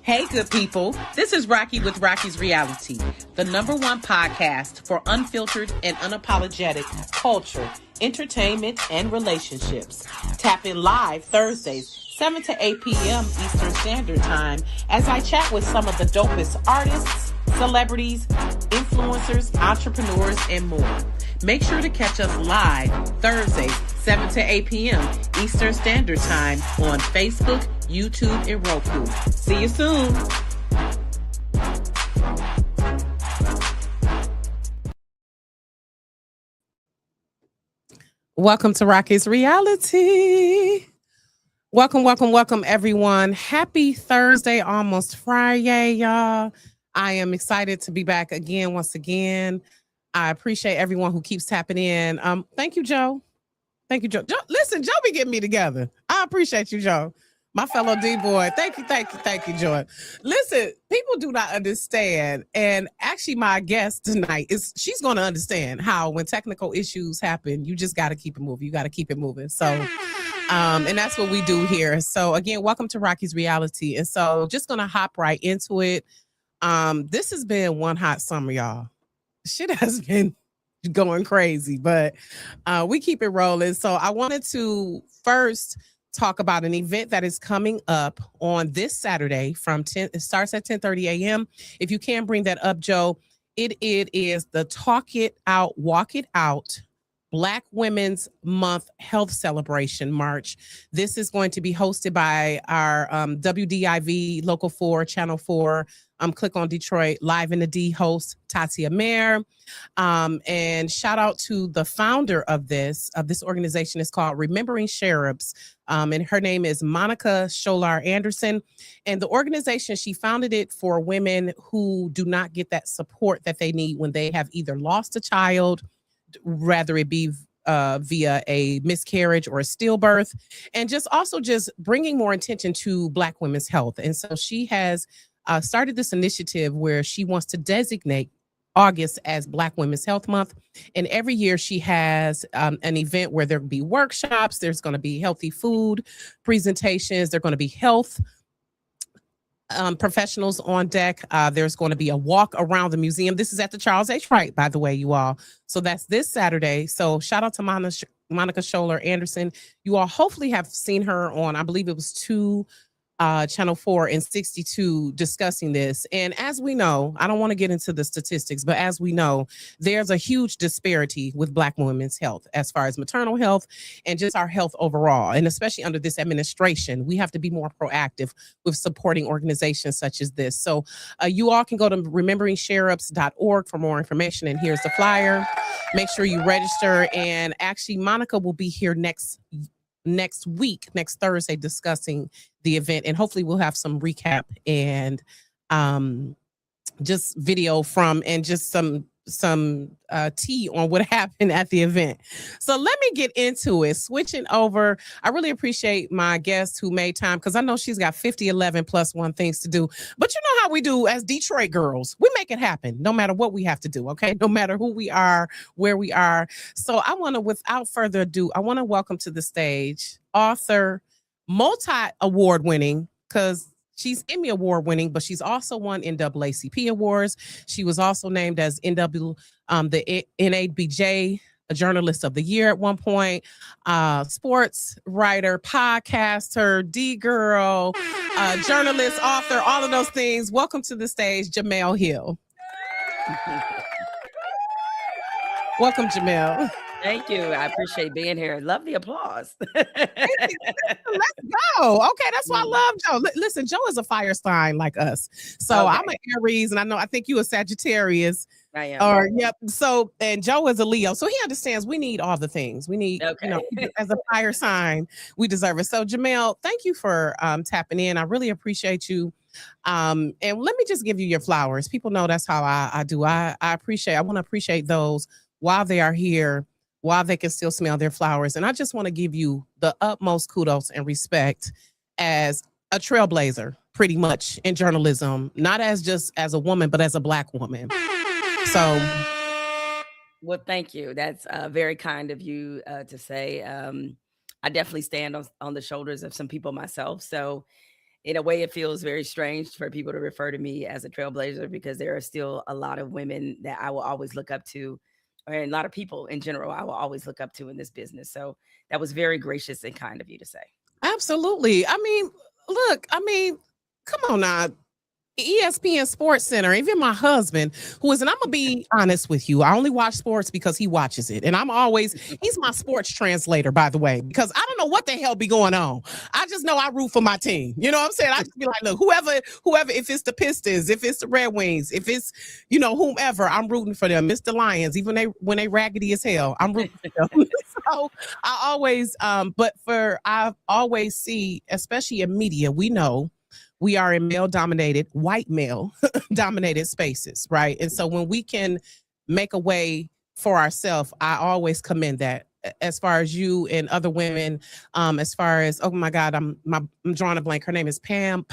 Hey, good people. This is Rocky with Rocky's Reality, the #1 podcast for unfiltered and unapologetic culture, entertainment, and relationships. Tap in live Thursdays, 7 to 8 p.m. Eastern Standard Time, as I chat with some of the dopest artists, celebrities, influencers, entrepreneurs, and more. Make sure to catch us live Thursdays, 7 to 8 p.m. Eastern Standard Time on Facebook, YouTube, and Roku. See you soon. Welcome to Rocky's Reality. Welcome, everyone. Happy Thursday, almost Friday, y'all. I am excited to be back again, once again. I appreciate everyone who keeps tapping in. Thank you, Joe. Thank you, Joe. Listen, Joe be getting me together. I appreciate you, Joe. My fellow D-boy. Thank you, Joy. Listen, people do not understand. And actually, my guest tonight she's going to understand how when technical issues happen, you just got to keep it moving. You got to keep it moving. So, and that's what we do here. So again, welcome to Rocky's Reality. And so just going to hop right into it. This has been one hot summer, y'all. Shit has been going crazy, but we keep it rolling. So I wanted to first talk about an event that is coming up on this Saturday it starts at 10:30 a.m. If you can bring that up, Joe, it is the Talk It Out, Walk It Out Black Women's Month Health Celebration March. This is going to be hosted by our WDIV Local 4, Channel 4, Click on Detroit, Live in the D host, Tatia Mayer. And shout out to the founder of this organization. Is called Remembering Sheriffs. And her name is Monica Scholar Anderson. And the organization, she founded it for women who do not get that support that they need when they have either lost a child, rather it be via a miscarriage or a stillbirth, and just bringing more attention to Black women's health. And so she has started this initiative where she wants to designate August as Black Women's Health Month. And every year she has an event where there'll be workshops, there's going to be healthy food presentations, there're going to be health professionals on deck. There's going to be a walk around the museum. This is at the Charles H. Wright, by the way, you all. So that's this Saturday. So shout out to Monica Scholar Anderson. You all hopefully have seen her on, I believe it was Channel 4 and 62 discussing this. And as we know, I don't want to get into the statistics, but as we know, there's a huge disparity with Black women's health as far as maternal health and just our health overall. And especially under this administration, we have to be more proactive with supporting organizations such as this. So you all can go to rememberingsheriffs.org for more information. And here's the flyer. Make sure you register. And actually, Monica will be here next Thursday, discussing the event, and hopefully we'll have some recap and just video from and just some tea on what happened at the event. So let me get into it. Switching over, I really appreciate my guest who made time, because I know she's got 11 plus one things to do. But you know how we do as Detroit girls, we make it happen no matter what we have to do, okay? No matter who we are, where we are. So I want to, without further ado, I want to welcome to the stage author, multi-award-winning, because she's Emmy Award-winning, but she's also won NAACP awards. She was also named as the NABJ Journalist of the Year at one point. Sports writer, podcaster, D-girl, journalist, author, all of those things. Welcome to the stage, Jemele Hill. Welcome, Jemele. Thank you. I appreciate being here. Love the applause. Let's go. Okay, that's why I love Joe. Listen, Joe is a fire sign like us. So okay. I'm an Aries, and I think you a Sagittarius. I am. Yep. So, and Joe is a Leo. So he understands we need all the things. We need, as a fire sign, we deserve it. So Jemele, thank you for tapping in. I really appreciate you. And let me just give you your flowers. People know that's how I do. I want to appreciate those while they are here, while they can still smell their flowers. And I just want to give you the utmost kudos and respect as a trailblazer, pretty much, in journalism, not as just as a woman, but as a Black woman. So. Well, thank you. That's very kind of you to say. I definitely stand on the shoulders of some people myself. So in a way, it feels very strange for people to refer to me as a trailblazer because there are still a lot of women that I will always look up to, and a lot of people in general I will always look up to in this business. So that was very gracious and kind of you to say. Absolutely. I mean, look, come on now. ESPN Sports Center, even my husband, who is, and I'm gonna be honest with you, I only watch sports because he watches it. And he's my sports translator, by the way, because I don't know what the hell be going on. I just know I root for my team. You know what I'm saying? I just be like, look, whoever, if it's the Pistons, if it's the Red Wings, if it's, whomever, I'm rooting for them. It's the Lions, even when they raggedy as hell, I'm rooting for them. So I always, I always see, especially in media, we know we are in white male dominated spaces, right? And so when we can make a way for ourselves, I always commend that. As far as you and other women, as far as, oh my God, I'm drawing a blank. Her name is Pam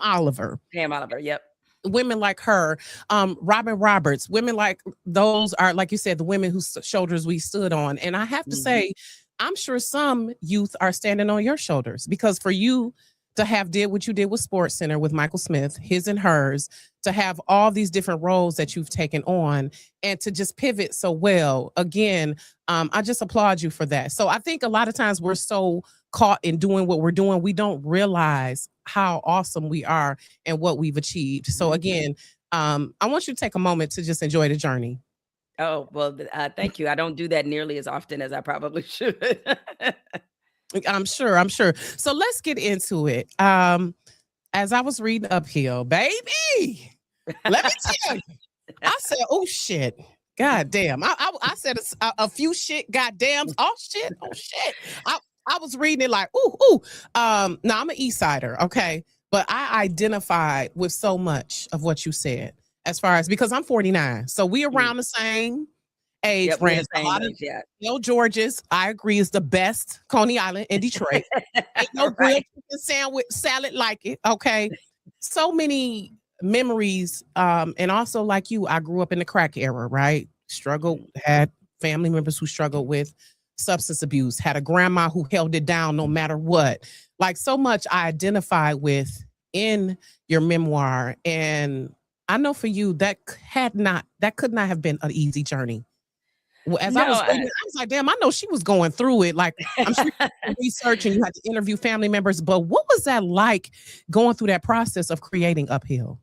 Oliver. Pam Oliver, yep. Women like her, Robin Roberts, women like those are, like you said, the women whose shoulders we stood on. And I have to say, I'm sure some youth are standing on your shoulders, because for you to have did what you did with Sports Center with Michael Smith, his and hers, to have all these different roles that you've taken on and to just pivot so well. Again, I just applaud you for that. So I think a lot of times we're so caught in doing what we're doing, we don't realize how awesome we are and what we've achieved. So again, I want you to take a moment to just enjoy the journey. Oh, well, thank you. I don't do that nearly as often as I probably should. I'm sure. So let's get into it. As I was reading Uphill, baby, let me tell you, I said, oh shit. God damn. I said a few shit, goddamn. Oh shit. I was reading it like, ooh. Now I'm an East Sider, okay? But I identified with so much of what you said, as far as, because I'm 49. So we around the same age range. A lot of George's, I agree, is the best Coney Island in Detroit. Ain't no grilled chicken sandwich salad like it. Okay. So many memories. And also, like you, I grew up in the crack era, right? Had family members who struggled with substance abuse, had a grandma who held it down no matter what. Like, so much I identify with in your memoir. And I know for you that could not have been an easy journey. As I was reading, I was like, damn, I know she was going through it. Like, I'm sure you had to research and you had to interview family members, but what was that like going through that process of creating Uphill?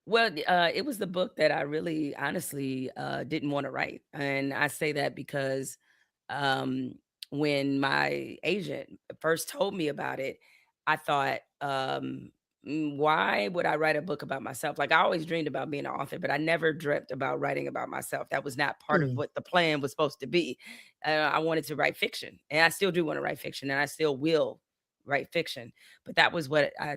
Well, it was the book that I really honestly didn't want to write. And I say that because when my agent first told me about it, I thought, why would I write a book about myself? Like, I always dreamed about being an author, but I never dreamt about writing about myself. That was not part of what the plan was supposed to be. I wanted to write fiction, and I still do want to write fiction, and I still will write fiction. But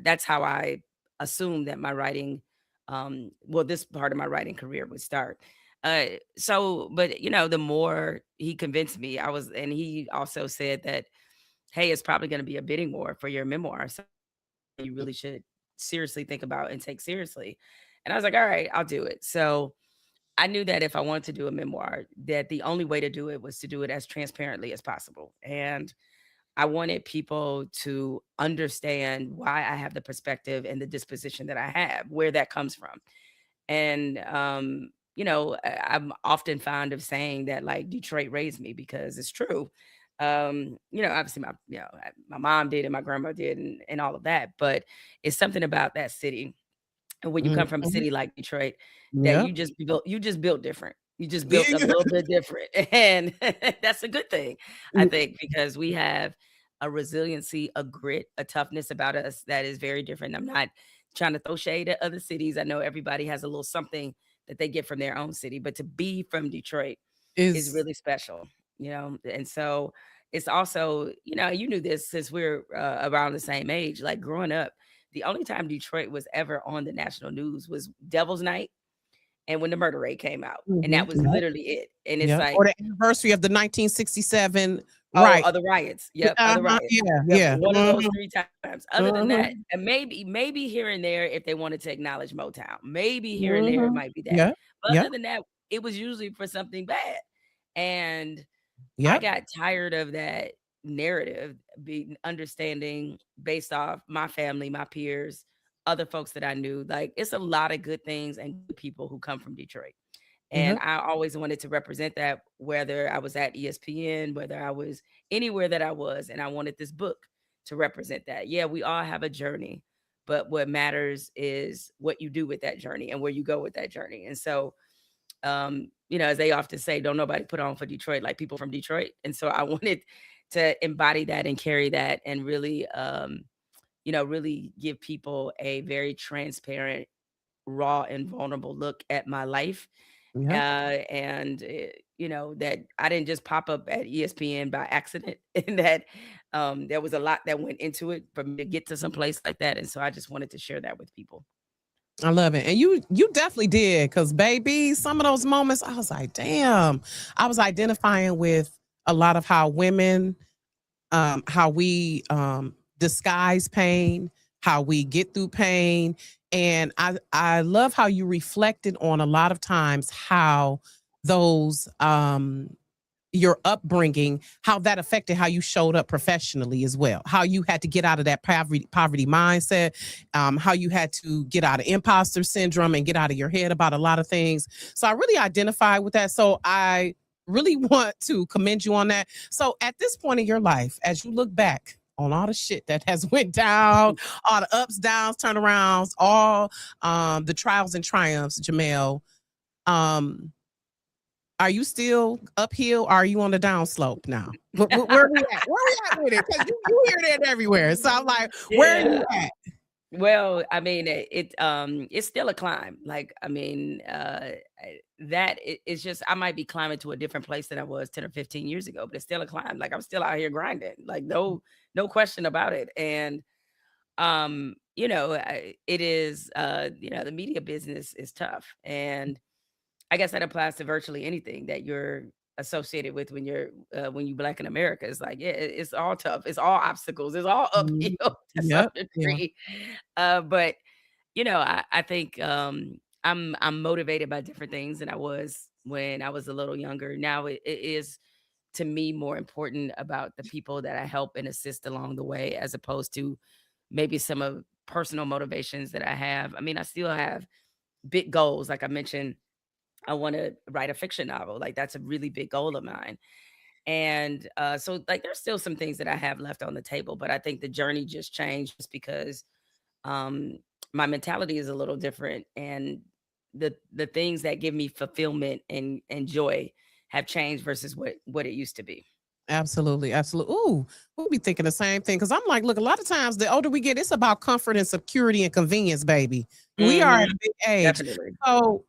that's how I assumed that my writing, this part of my writing career would start. But the more he convinced me, and he also said that, hey, it's probably going to be a bidding war for your memoir. So you really should seriously think about and take seriously. And I was like, all right, I'll do it. So I knew that if I wanted to do a memoir, that the only way to do it was to do it as transparently as possible. And I wanted people to understand why I have the perspective and the disposition that I have, where that comes from. And, I'm often fond of saying that, like, Detroit raised me, because it's true. Obviously my mom did and my grandma did and all of that, but it's something about that city. And when you come from a city like Detroit, that you just built different. You just built a little bit different. And that's a good thing, I think, because we have a resiliency, a grit, a toughness about us that is very different. I'm not trying to throw shade at other cities. I know everybody has a little something that they get from their own city, but to be from Detroit is really special, and so it's also, you knew this since we're around the same age. Like, growing up, the only time Detroit was ever on the national news was Devil's Night and when the murder rate came out. And that was literally it. And it's like, or the anniversary of the 1967 other riots. Yep. Other riots. Yeah. One of those 3 times. Other than that, and maybe here and there, if they wanted to acknowledge Motown, maybe here and there it might be that. But other than that, it was usually for something bad. And I got tired of that narrative, be understanding based off my family, my peers, other folks that I knew. Like it's a lot of good things and good people who come from Detroit. And Uh-huh. I always wanted to represent that, whether I was at ESPN, whether I was anywhere that I was. And I wanted this book to represent that. Yeah, we all have a journey, but what matters is what you do with that journey and where you go with that journey. And so, as they often say, don't nobody put on for Detroit like people from Detroit. And so I wanted to embody that and carry that and really, really give people a very transparent, raw, and vulnerable look at my life, Yeah. and that I didn't just pop up at ESPN by accident, and that there was a lot that went into it for me to get to some place like that, and so I just wanted to share that with people. I love it. And you definitely did, because baby, some of those moments I was like, damn. I was identifying with a lot of how women, how we disguise pain, how we get through pain. And I love how you reflected on a lot of times how those your upbringing, how that affected how you showed up professionally as well, how you had to get out of that poverty mindset, how you had to get out of imposter syndrome and get out of your head about a lot of things. So I really identify with that. So I really want to commend you on that. So at this point in your life, as you look back on all the shit that has went down, all the ups, downs, turnarounds, all the trials and triumphs, Jemele, um, are you still uphill or are you on the downslope now? Where are we at? Where are we at with it? Because you hear that everywhere. So I'm like, where are you Yeah. at? Well, I mean, it's still a climb. Like, I mean, it's just I might be climbing to a different place than I was 10 or 15 years ago, but it's still a climb. Like I'm still out here grinding. Like no question about it. And it is the media business is tough. And I guess that applies to virtually anything that you're associated with when you Black in America. It's like, yeah, it's all tough. It's all obstacles. It's all Mhm. uphill to some Yep. Yeah. degree. But I think I'm motivated by different things than I was when I was a little younger. Now it is to me more important about the people that I help and assist along the way, as opposed to maybe some of personal motivations that I have. I mean, I still have big goals. Like I mentioned, I want to write a fiction novel. Like that's a really big goal of mine. And so like there's still some things that I have left on the table, but I think the journey just changed just because um my mentality is a little different, and the things that give me fulfillment and joy have changed versus what it used to be. Absolutely. Absolutely. Ooh, we'll be thinking the same thing. Cause I'm like, look, a lot of times the older we get, it's about comfort and security and convenience, baby. We are Mhm. at a big age. Definitely. So,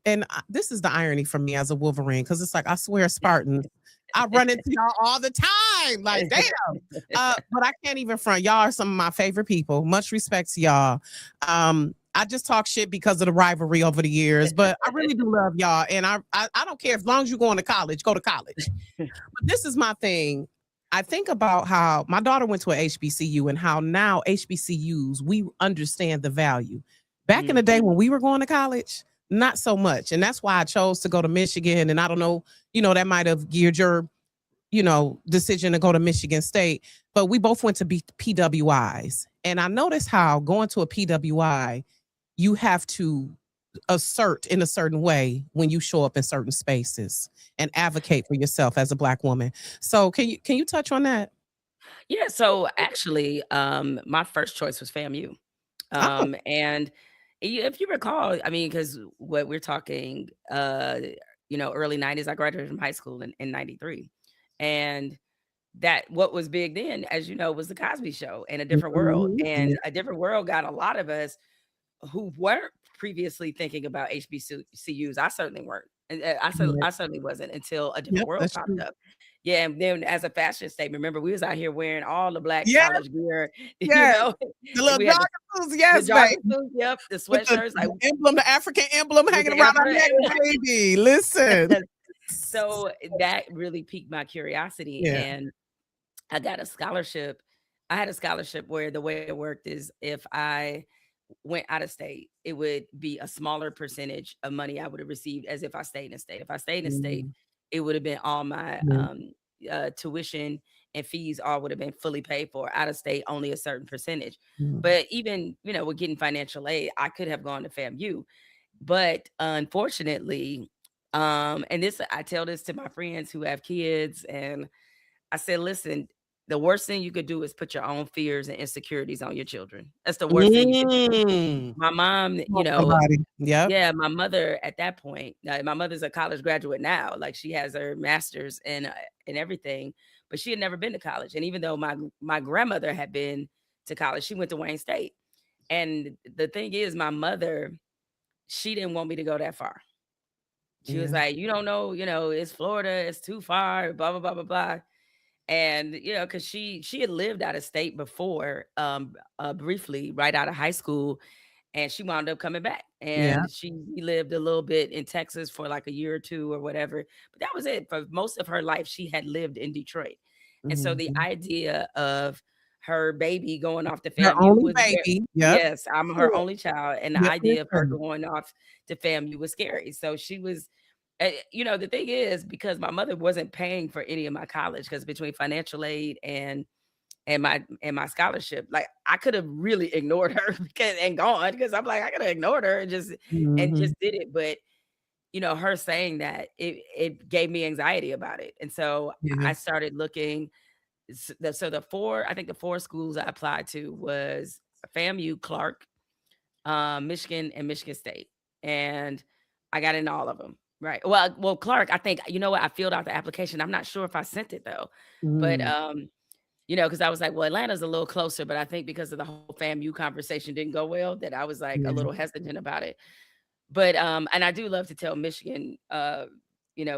and this is the irony for me as a Wolverine, because it's like, I swear, Spartans, I run into y'all all the time. Like, damn. But I can't even front. Y'all are some of my favorite people. Much respect to y'all. I just talk shit because of the rivalry over the years, but I really do love y'all. And I don't care, as long as you're going to college, go to college. But this is my thing. I think about how my daughter went to a HBCU and how now HBCUs, we understand the value. Back in the Mhm. day when we were going to college, not so much. And that's why I chose to go to Michigan. And I don't know, that might have geared your, decision to go to Michigan State. But we both went to PWIs. And I noticed how going to a PWI, you have to assert in a certain way when you show up in certain spaces and advocate for yourself as a Black woman. So can you touch on that? Yeah, so actually, my first choice was FAMU. Oh. And if you recall, I mean, because what we're talking, early 90s, I graduated from high school in 93. And that what was big then, as you know, was the Cosby Show and A Different World. Mhm. Yeah. And A Different World got a lot of us who weren't previously thinking about HBCUs. I certainly weren't. And Right. I certainly wasn't until A Different Yep, World that's popped true. up. Yeah, and then as a fashion statement, remember we was out here wearing all the Black Yes, college gear, yes. The little we had joggers, the yes, baby. jogging suits, yep, the With the, sweatshirts, like the emblem, the African emblem with hanging the around our emperor. neck, baby. Listen. So that really piqued my curiosity, Yeah. and I got a scholarship. I had a scholarship where the way it worked is if I went out of state, it would be a smaller percentage of money I would have received as if I stayed in state. If I stayed in state, Mhm. it would have been all my Yeah. tuition and fees all would have been fully paid for. Out of state, only a certain percentage. Mhm. But even, with getting financial aid, I could have gone to FAMU. But unfortunately, and this I tell this to my friends who have kids, and I said, listen, the worst thing you could do is put your own fears and insecurities on your children. That's the worst thing you could do. Mm. My mom, Come on, somebody. Yep. yeah, my mother at that point, my mother's a college graduate now. Like she has her master's and everything, but she had never been to college. And even though my grandmother had been to college, she went to Wayne State. And the thing is, my mother, she didn't want me to go that far. She was Yeah. like, "You don't know, it's Florida, it's too far, blah blah blah blah blah." And because she had lived out of state before, briefly right out of high school, and she wound up coming back. Yeah. And she lived a little bit in Texas for like a year or two or whatever. But that was it. For most of her life, she had lived in Detroit. And so the Mhm. idea of her baby going off to Her FAMU only was baby. Yep. yes, I'm her Sure. only child. And the Yep, for idea of her sure. going off to FAMU was scary. So she was, the thing is, because my mother wasn't paying for any of my college, because between financial aid and my scholarship, like I could have really ignored her and gone, because I'm like, I could have ignored her and just Mhm. did it. But her saying that, it gave me anxiety about it. And so Yeah. I started looking. So the four schools I applied to was FAMU, Clark, Michigan, and Michigan State. And I got in all of them. Right. Well, Clark, I think, you know what? I filled out the application. I'm not sure if I sent it though. But Mm. because I was like, well, Atlanta's a little closer, but I think because of the whole FAMU conversation didn't go well, that I was like a Yeah. little hesitant about it. But and I do love to tell Michigan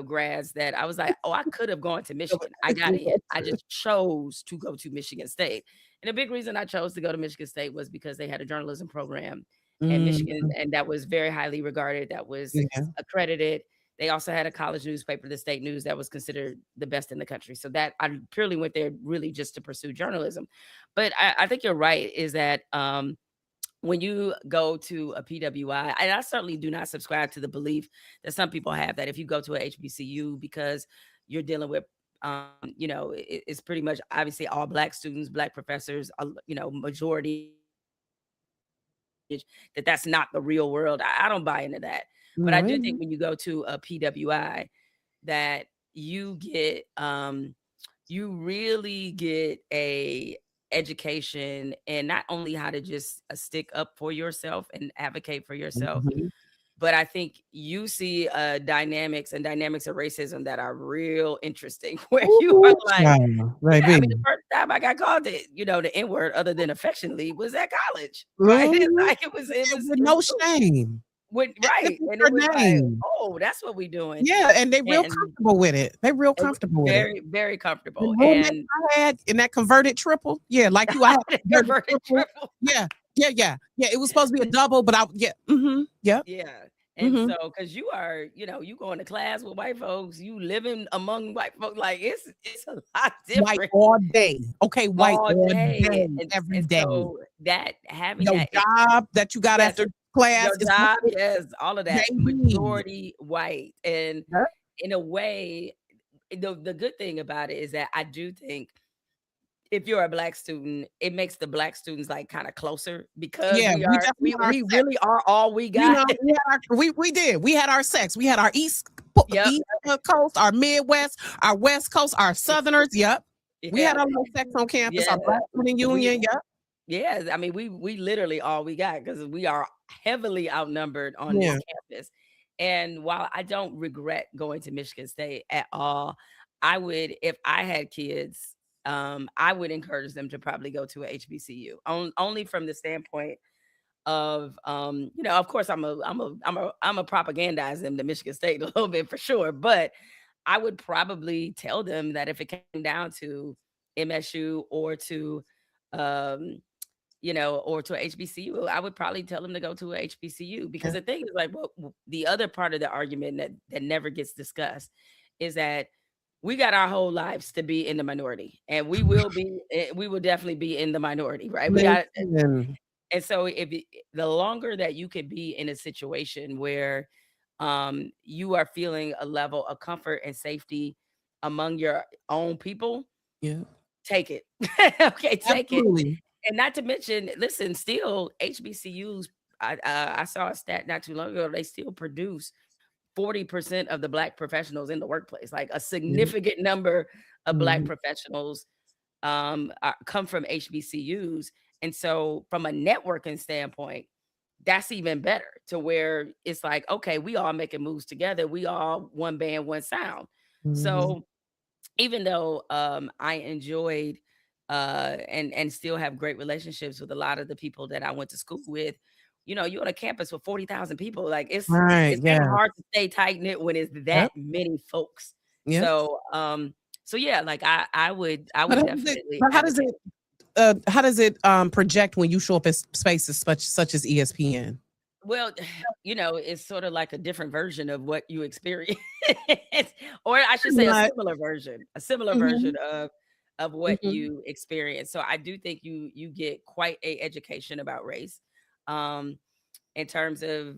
grads that I was like, oh, I could have gone to Michigan. I got in. I just chose to go to Michigan State. And a big reason I chose to go to Michigan State was because they had a journalism program, and Michigan, Mhm. and that was very highly regarded, that was Yeah. accredited. They also had a college newspaper, the State News, that was considered the best in the country. So that I purely went there really just to pursue journalism. But I think you're right, is that when you go to a PWI, and I certainly do not subscribe to the belief that some people have, that if you go to a HBCU because you're dealing with, it's pretty much obviously all Black students, Black professors, majority, that that's not the real world. I don't buy into that. But I No, do yeah. think when you go to a PWI, that you really get a education, and not only how to just stick up for yourself and advocate for yourself, Mhm. but I think you see dynamics of racism that are real interesting, where you are Ooh, like, child, yeah, I mean, baby. the first time I got called the N-word, other than affectionately, was at college, right? It's Mhm. like With it was no cool. shame. It Right. was And it her was like, name. oh, that's what we doing. Yeah, and they real And comfortable with it. They real it was comfortable with it. very, very The comfortable. roommate And I had in that converted triple, yeah, like you, I had the a converted converted triple. triple. Yeah, yeah, yeah, yeah. It was supposed to be a double, but yeah, yep, Yeah. And mhm. so, because you are, you going to class with white folks, you living among white folks, like it's a lot White different all day. Okay, white all all day. day, And every and day. so that having Your that job that you got yes, after class your is job, white, yes, all of that, baby. majority white. And Yep. in a way, the good thing about it is that I do think, if you're a Black student, it makes the Black students like kind of closer, because Yeah, we we are definitely we had our we sex. really are all we You got. know, we did. We had our sex. We had our Yep. East Coast, our Midwest, our West Coast, our Southerners. Yep. We had Yeah. our little sex on campus, Yeah. our Black Student We Union. Yep. Yes, I mean, we literally all we got, because we are heavily outnumbered on this Yeah. campus. And while I don't regret going to Michigan State at all, I would, if I had kids, I would encourage them to probably go to a HBCU. Only from the standpoint of, of course, I'm a propagandize them to Michigan State a little bit for sure, but I would probably tell them that if it came down to MSU um, or to a HBCU, I would probably tell them to go to a HBCU, because Yeah. the thing is, like, the other part of the argument that never gets discussed is that we got our whole lives to be in the minority, and we will definitely be in the minority, right? We got Listen. And so the longer that you can be in a situation where you are feeling a level of comfort and safety among your own people, Yeah. take it. Okay, take it. Absolutely. And not to mention, listen, still HBCUs, I saw a stat not too long ago, they still produce 40% of the Black professionals in the workplace, like a Yeah. significant number of Black Mhm. professionals come from HBCUs. And so, from a networking standpoint, that's even better to where it's like, okay, we all making moves together. We all one band, one sound. Mhm. So, even though I enjoyed and still have great relationships with a lot of the people that I went to school with, you're on a campus with 40,000 people. Like Right. it's kind of Yeah. hard to stay tight knit when it's that Yep. many folks. Yep. So yeah, like I would But how does it? definitely But advocate. how does it project when you show up in spaces such as ESPN? Well, it's sort of like a different version of what you experience, or I should Pretty say much. a similar version Mhm. of what Mhm. you experience. So I do think you get quite a education about race, um, in terms of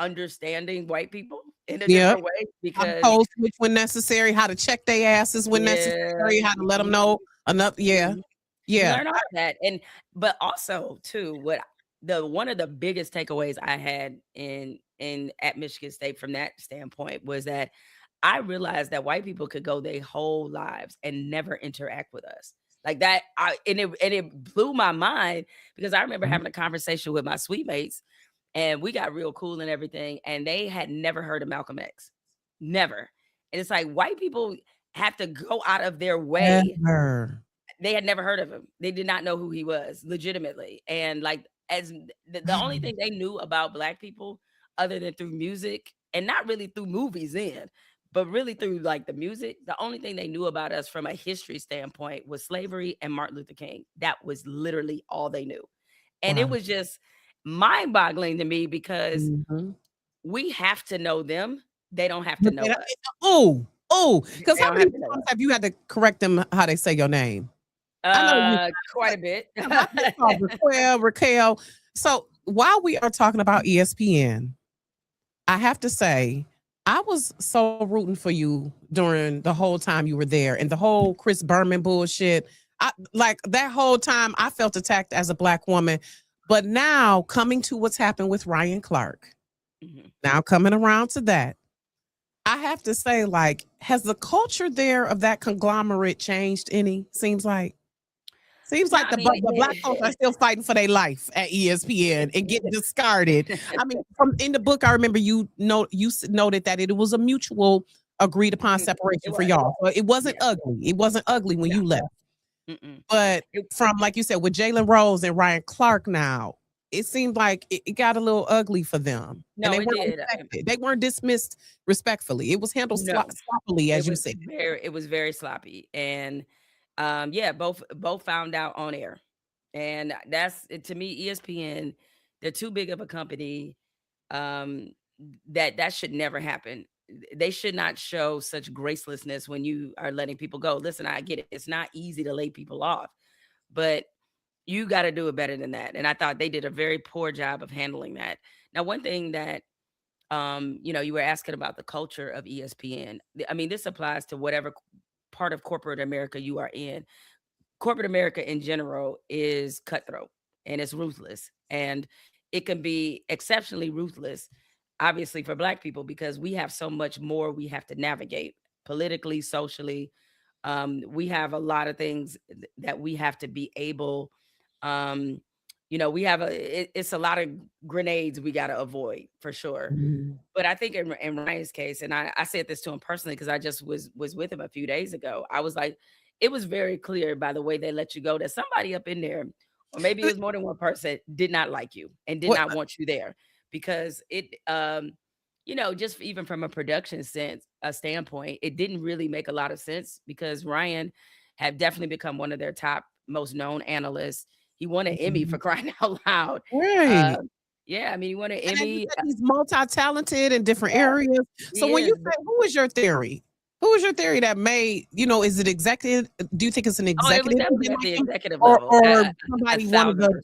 understanding white people in a Yep. different way How to because code switch when necessary, how to check their asses when yeah, necessary, how to let them know enough. Yeah. mhm. You Yeah. learn all of that, but also too, what the one of the biggest takeaways I had in at Michigan State from that standpoint was that I realized that white people could go their whole lives and never interact with us. Like that, it blew my mind because I remember Mhm. having a conversation with my suite mates and we got real cool and everything, and they had never heard of Malcolm X. Never. And it's like white people have to go out of their way. Ever. They had never heard of him. They did not know who he was legitimately. And like as the only thing they knew about black people other than through music and not really through movies then, but really through like the music, the only thing they knew about us from a history standpoint was slavery and Martin Luther King. That was literally all they knew. And it Wow. was just mind-boggling to me because Mhm. we have to know them. They don't have to But know us. oh, because They how don't many have to know times us. have you had to correct them how they say your name? I know you Quite a bit. I get called Raquel. So while we are talking about ESPN, I have to say, I was so rooting for you during the whole time you were there and the whole Chris Berman bullshit. I like that whole time I felt attacked as a black woman. But now coming to what's happened with Ryan Clark, Mhm. now coming around to that, I have to say, like, has the culture there of that conglomerate changed any? Seems No, like I mean, the black folks are still fighting for their life at ESPN and getting discarded. I mean, from in the book, I remember noted that it was a mutual agreed upon mhm, it separation for was. y'all. So it wasn't Yeah. ugly. It wasn't ugly when No. you left. Mm-mm. But It from like you said, with Jalen Rose and Ryan Clark now, it seemed like it got a little ugly for them. And no, they it weren't did. respected. They weren't dismissed respectfully. It was handled No, sloppily, as you said. it was very sloppy. And yeah, both found out on air. And to me, ESPN, they're too big of a company. Um, that should never happen. They should not show such gracelessness when you are letting people go. Listen, I get it. It's not easy to lay people off, but you got to do it better than that. And I thought they did a very poor job of handling that. Now, one thing that you were asking about the culture of ESPN. I mean, this applies to whatever part of corporate America you are in. Corporate America in general is cutthroat and it's ruthless. And it can be exceptionally ruthless, obviously, for Black people because we have so much more we have to navigate politically, socially. We have a lot of things that we have to be able, um, we have it's a lot of grenades we got to avoid for sure. Mhm. But I think in Ryan's case, and I said this to him personally because I just was with him a few days ago. I was like, it was very clear by the way they let you go that somebody up in there, or maybe it was more than one person, did not like you and did What not want you there because just even from a production a standpoint, it didn't really make a lot of sense because Ryan had definitely become one of their top most known analysts. He won an Emmy for crying out loud. Uh, right. yeah, I mean, he won an And as you Emmy. said, he's multi-talented in different Yeah, areas. So he when you is. say, who is your theory? Who is your theory that made, is it executive? Do you think it's an Oh, it was executive who definitely didn't at like the him, executive or level, or a somebody, one of the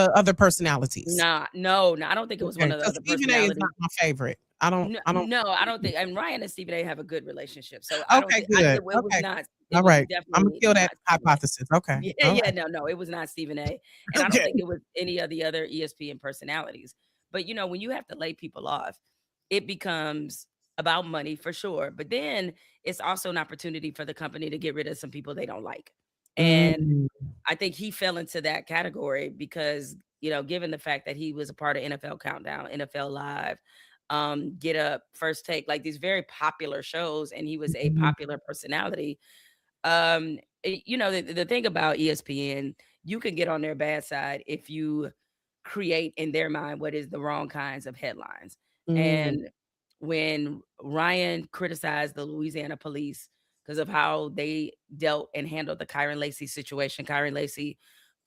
1000%. other personalities? Nah, no, I don't think it was one Okay, of the because other Stephen A is not personalities. my favorite. I don't. No, I don't think. And Ryan and Stephen A have a good relationship, so I don't Okay, think good. it was Okay. not. It All was right. I'm gonna definitely kill that not Stephen A. hypothesis. Okay. Yeah, All yeah, right. no, it was not Stephen A. And I don't Okay. think it was any of the other ESPN personalities. But when you have to lay people off, it becomes about money for sure. But then it's also an opportunity for the company to get rid of some people they don't like. And Mm, I think he fell into that category because, given the fact that he was a part of NFL Countdown, NFL Live, Get Up, First Take, like these very popular shows, and he was a mhm, popular personality. The thing about ESPN, you can get on their bad side if you create in their mind what is the wrong kinds of headlines. mm, And when Ryan criticized the Louisiana police because of how they dealt and handled the Kyron Lacey situation, Kyron Lacey,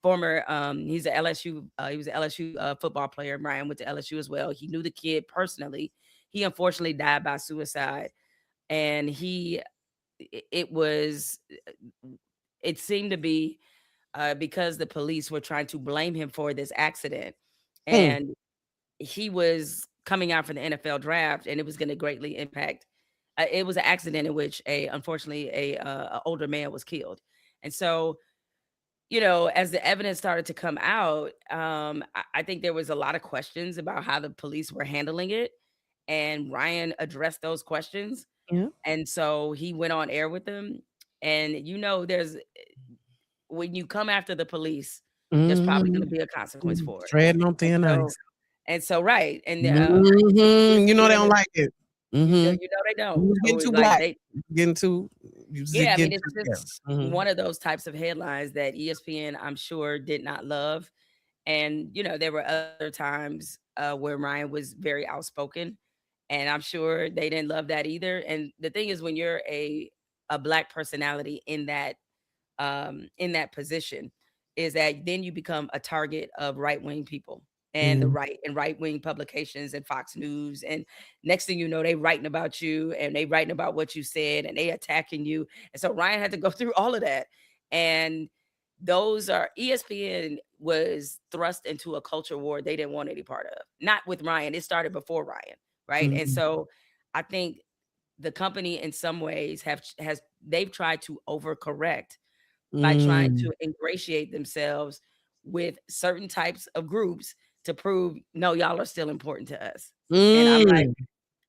former, he's a LSU, he was an LSU football player. Ryan went to LSU as well. He knew the kid personally. He unfortunately died by suicide, and it was it seemed to be because the police were trying to blame him for this accident, mm, and he was coming out for the NFL draft, and it was going to greatly impact. It was an accident in which unfortunately a older man was killed, and so as the evidence started to come out, I think there was a lot of questions about how the police were handling it, and Ryan addressed those questions, yeah. and so he went on air with them. And there's when you come after the police, there's probably going Mhm, to be a consequence mm, for it. treading on And thin so, ice. right, and Mhm, you know they ESPN don't is, like it. Mhm. they You don't. was getting So too it's like black. Getting too you was yeah, I getting mean, it's too yeah. just Mhm. one of those types of headlines that ESPN, I'm sure, did not love. And there were other times where Ryan was very outspoken, and I'm sure they didn't love that either. And the thing is, when you're a black personality in that position, is that then you become a target of right-wing people and the Mm, right-wing publications and Fox News. And next thing you know, they writing about you, and they writing about what you said, and they attacking you. And so Ryan had to go through all of that. And those are ESPN was thrust into a culture war they didn't want any part of. Not with Ryan. It started before Ryan, right? And mhm, so I think the company in some ways they've tried to overcorrect by trying mm, to ingratiate themselves with certain types of groups to prove, no, y'all are still important to us. And I'm like, mm,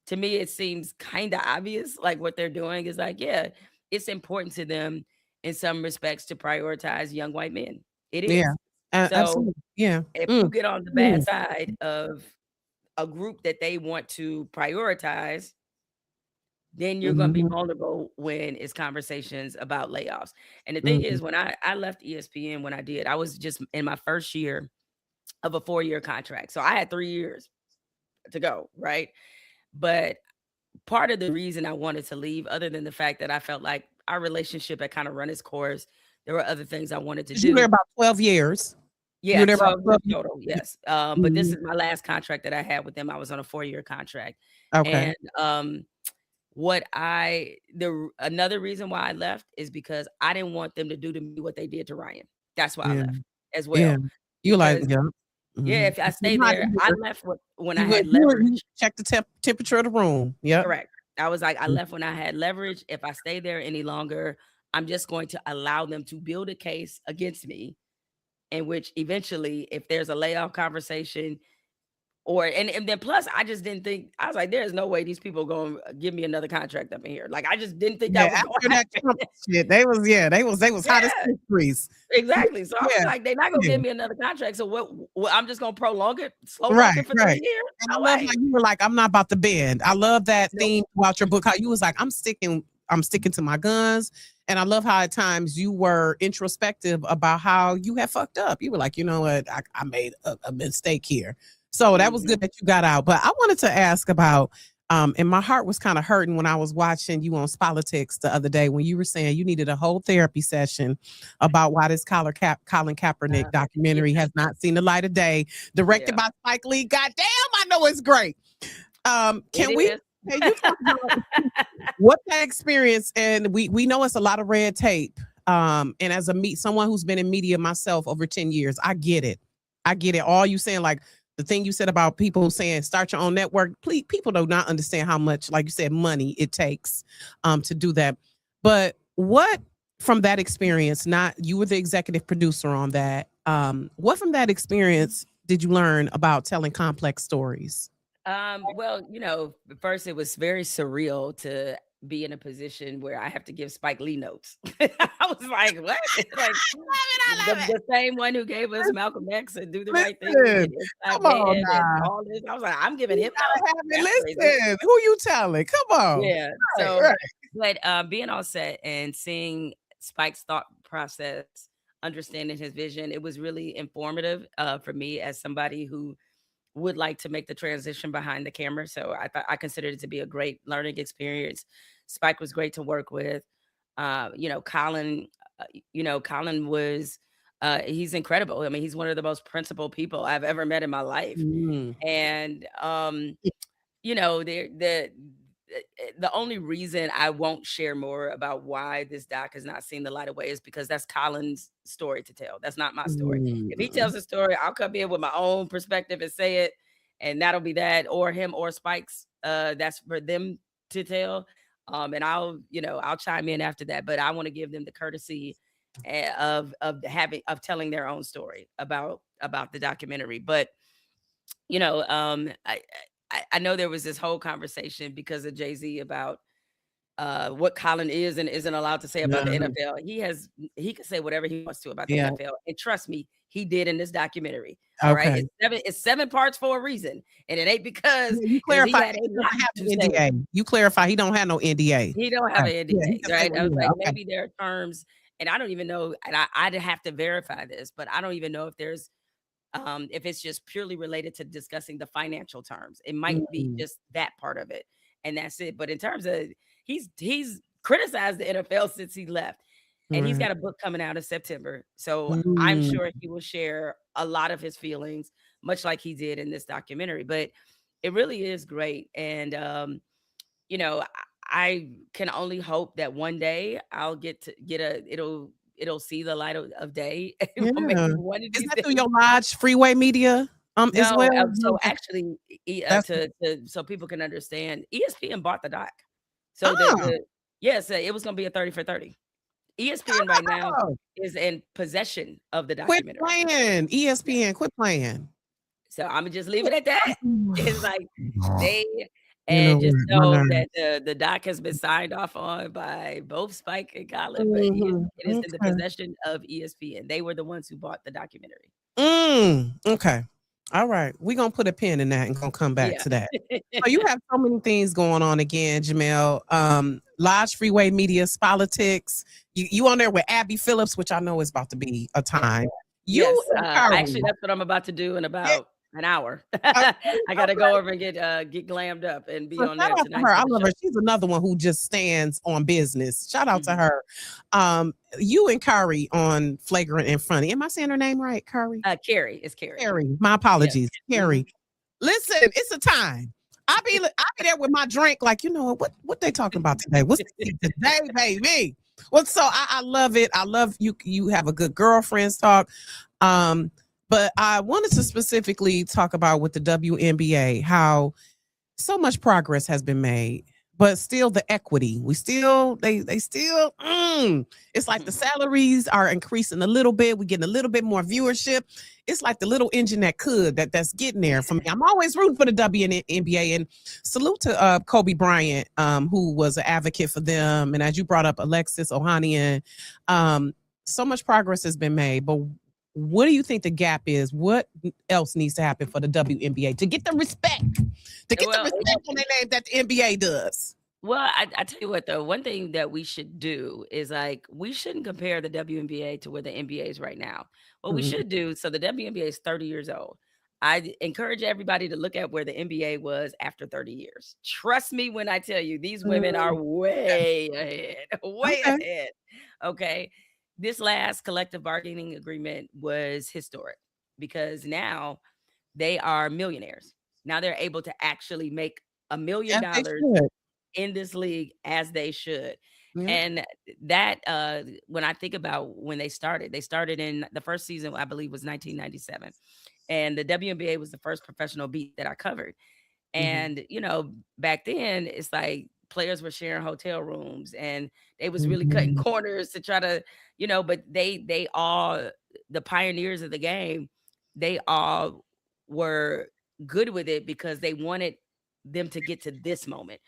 to me, it seems kind of obvious. Like what they're doing is like, yeah, it's important to them in some respects to prioritize young white men. It yeah, is. So absolutely, yeah, if you mm, get on the bad mm, side of a group that they want to prioritize, then you're gonna be mhm, vulnerable when it's conversations about layoffs. And the thing mhm, is, when I left ESPN, when I did, I was just in my first year of a 4-year contract. So I had 3 years to go, right? But part of the reason I wanted to leave, other than the fact that I felt like our relationship had kind of run its course, there were other things I wanted to 'cause you were there do. about 12 years. You Yeah, were there about 12 years 12 years? total, yes. But this Mhm, is my last contract that I had with them. I was on a 4-year contract. okay, And another reason why I left is because I didn't want them to do to me what they did to Ryan. That's why I yeah, left as yeah. well. You like Because yeah, yeah, mhm. if I It's stay hot there, in I here. left when I had leverage. You check the temperature of the room. Yep. Correct. I was like, I Mm, left when I had leverage. If I stay there any longer, I'm just going to allow them to build a case against me, in which eventually, if there's a layoff conversation, and then plus, I just didn't think. I was like, there's no way these people gonna give me another contract up in here. Like, I just didn't think yeah, that was gonna after that happen. Trump shit, they was hot as Yeah, Swiss grease. exactly. So I was Yeah, like, they're not gonna yeah. give me another contract. So what I'm just gonna prolong it, slow rock Right, it for right. 3 years? And I No love how way. you were like, "I'm not about to bend." I love that Nope. theme throughout your book, how you was like, I'm sticking to my guns." And I love how at times you were introspective about how you had fucked up. You were like, "You know what? I made a mistake here." So that was good Mhm. that you got out. But I wanted to ask about, and my heart was kind of hurting when I was watching you on Politics the other day when you were saying you needed a whole therapy session about why this Colin Kaepernick Yeah, documentary has not seen the light of day, directed yeah, by Spike Lee. Goddamn, I know it's great. it is. Can you talk about what that experience? And we know it's a lot of red tape. And as someone who's been in media myself over 10 years, I get it. I get it. All you saying, like, the thing you said about people saying start your own network, please, people do not understand how much, like you said, money it takes to do that. But what from that experience, not you were the executive producer on that. What from that experience did you learn about telling complex stories? Well, first it was very surreal to be in a position where I have to give Spike Lee notes. I was like, "What?" Like I love the same one who gave us Malcolm X and Do the it. Right Thing Listen, and Inside come on Man and now. all this. I was like, "I'm giving You him gotta notes? have That's it. crazy." Listen, who you telling? Come on. Yeah. Right, So, right. but being on set and seeing Spike's thought process, understanding his vision, it was really informative for me as somebody who would like to make the transition behind the camera. So I considered it to be a great learning experience. Spike was great to work with. Colin, Colin was he's incredible. I mean, he's one of the most principled people I've ever met in my life. Mm. And the only reason I won't share more about why this doc has not seen the light of day is because that's Colin's story to tell. That's not my story. If he Mm. tells a story, I'll come in with my own perspective and say it, and that'll be that, or him or Spike's. That's for them to tell. And I'll chime in after that. But I want to give them the courtesy of telling their own story about the documentary. But you know, um, I, I know there was this whole conversation because of Jay-Z about what Colin is and isn't allowed to say about the Yeah. NFL. He can say whatever he wants to about the Yeah. NFL. And trust me, he did in this documentary. All right. Okay. It's seven parts for a reason. And it ain't because Yeah, you he clarify had a he lot doesn't have to an say. NDA. You clarify he don't have no NDA. He don't have Right. an Yeah, he NDA, can say right? what I was yeah, like, okay. maybe there are terms, and I don't even know, and I'd have to verify this, but I don't even know if it's just purely related to discussing the financial terms. It might be Mm. just that part of it, and that's it. But in terms of he's criticized the NFL since he left, and he's Right. got a book coming out in September. So I'm Mm. sure he will share a lot of his feelings, much like he did in this documentary. But it really is great. And I can only hope that one day I'll get to get a it'll see the light of day. Maybe Yeah. one of Is these that through days. your lodge freeway media, as No, well? so Okay. actually, That's so people can understand, ESPN bought the doc. So oh, yes, it was gonna be a 30 for 30. ESPN right now oh, is in possession of the quit documentary. playing. Yeah. ESPN, quit playing. So Imma just leave it at that. It's like they You know and just what? My know that nerves. the doc has been signed off on by both Spike and Colin, but Mhm. it is in the Okay. possession of ESPN. They were the ones who bought the documentary. Okay. All right. We're gonna put a pin in that and gonna come back Yeah. to that. So you have so many things going on again, Jamel. Lodge Freeway Media's politics. You on there with Abby Phillips, which I know is about to be a Yeah. time. You Yes, and Curry. actually, that's what I'm about to do in Yeah, about an hour. okay, I gotta okay. go over and get glammed up and be So on shout there out to tonight her. I for the love show. her. She's another one who just stands on business. Shout out to Mhm. her. You and Curry on Flagrant and Funny. Am I saying her name right? Curry? Carrie, it's Carrie. Carrie. My Yes. apologies. Mhm. Carrie. Listen, it's a time. I be there with my drink, like, you know what they talking about today? What's the tea today, baby? Well, so I love it. I love you have a good girlfriends talk. Um, but I wanted to specifically talk about with the WNBA, how so much progress has been made, but still the equity. We still they still it's like the salaries are increasing a little bit. We're getting a little bit more viewership. It's like the little engine that's getting there for me. I'm always rooting for the WNBA and salute to Kobe Bryant, who was an advocate for them. And as you brought up Alexis Ohanian, so much progress has been made, but what do you think the gap is? What else needs to happen for the WNBA to get the respect? To get the Well, respect on their name that the NBA does. I tell you what, though, one thing that we should do is like we shouldn't compare the WNBA to where the NBA is right now. What we Mhm. should do, so the WNBA is 30 years old. I encourage everybody to look at where the NBA was after 30 years. Trust me when I tell you, these women are Mm, way ahead, way okay. ahead. Okay. This last collective bargaining agreement was historic because now they are millionaires. Now they're able to actually make a million As they dollars should. in this league as they should. Yeah. And that when I think about when they started in the first season, I believe was 1997. and the WNBA was the first professional beat that I covered. Mhm. And, back then it's like players were sharing hotel rooms and they was really cutting Mhm. corners to try to, but they all, the pioneers of the game, they all were good with it because they wanted them to get to this moment.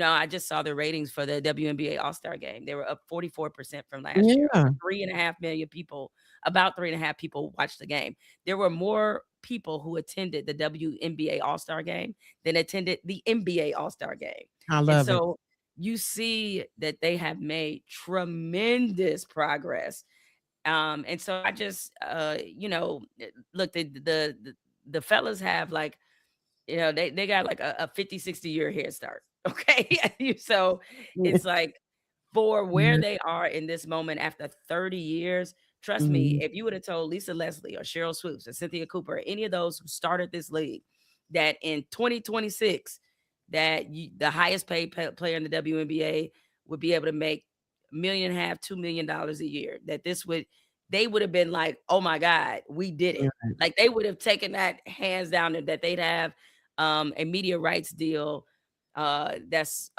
I just saw the ratings for the WNBA All-Star game. They were up 44% from last year. Yeah, Over 3.5 million people, about 3.5 people watched the game. There were more people who attended the WNBA All-Star game than attended the NBA All-Star game. I And love it. so you see that they have made tremendous progress. And so I just look, the fellas have like, they got like a 50, 60 year head start. Okay. So it's like, for where Yeah. they are in this moment after 30 years, trust me, Mhm. if you would have told Lisa Leslie or Cheryl Swoops or Cynthia Cooper, or any of those who started this league, that in 2026, that the highest paid player in the WNBA would be able to make $1.5 million, $2 million a year, that they would have been like, oh my God, we did it. Right. Like they would have taken that hands down, and that they'd have a media rights deal that's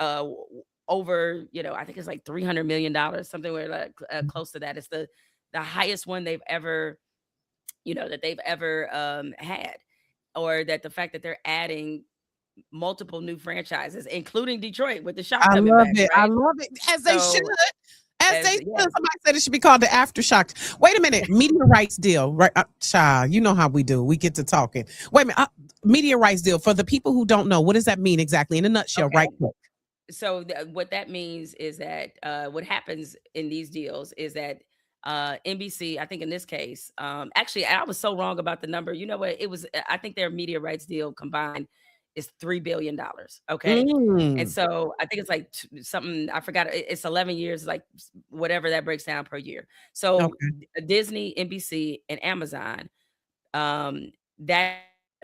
over, I think it's like $300 million, something where like close to that. It's the highest one they've ever, that they've ever had. Or that the fact that they're adding multiple new franchises, including Detroit with the shop I coming love back, it. I right? love it. As they should. So As they as should. yeah. Somebody said it should be called the aftershock. Wait a minute. Media rights deal. Right. Child, you know how we do. We get to talking. Wait a minute. Media rights deal. For the people who don't know, what does that mean exactly in a nutshell? Okay. Right quick. So what that means is that what happens in these deals is that NBC, I think in this case, actually I was so wrong about the number. You know what? It was, I think their media rights deal combined is $3 billion. Okay. And Mm. so I think it's like something, I forgot, it's 11 years, like whatever that breaks down per year. So Okay. Disney, NBC, and Amazon, that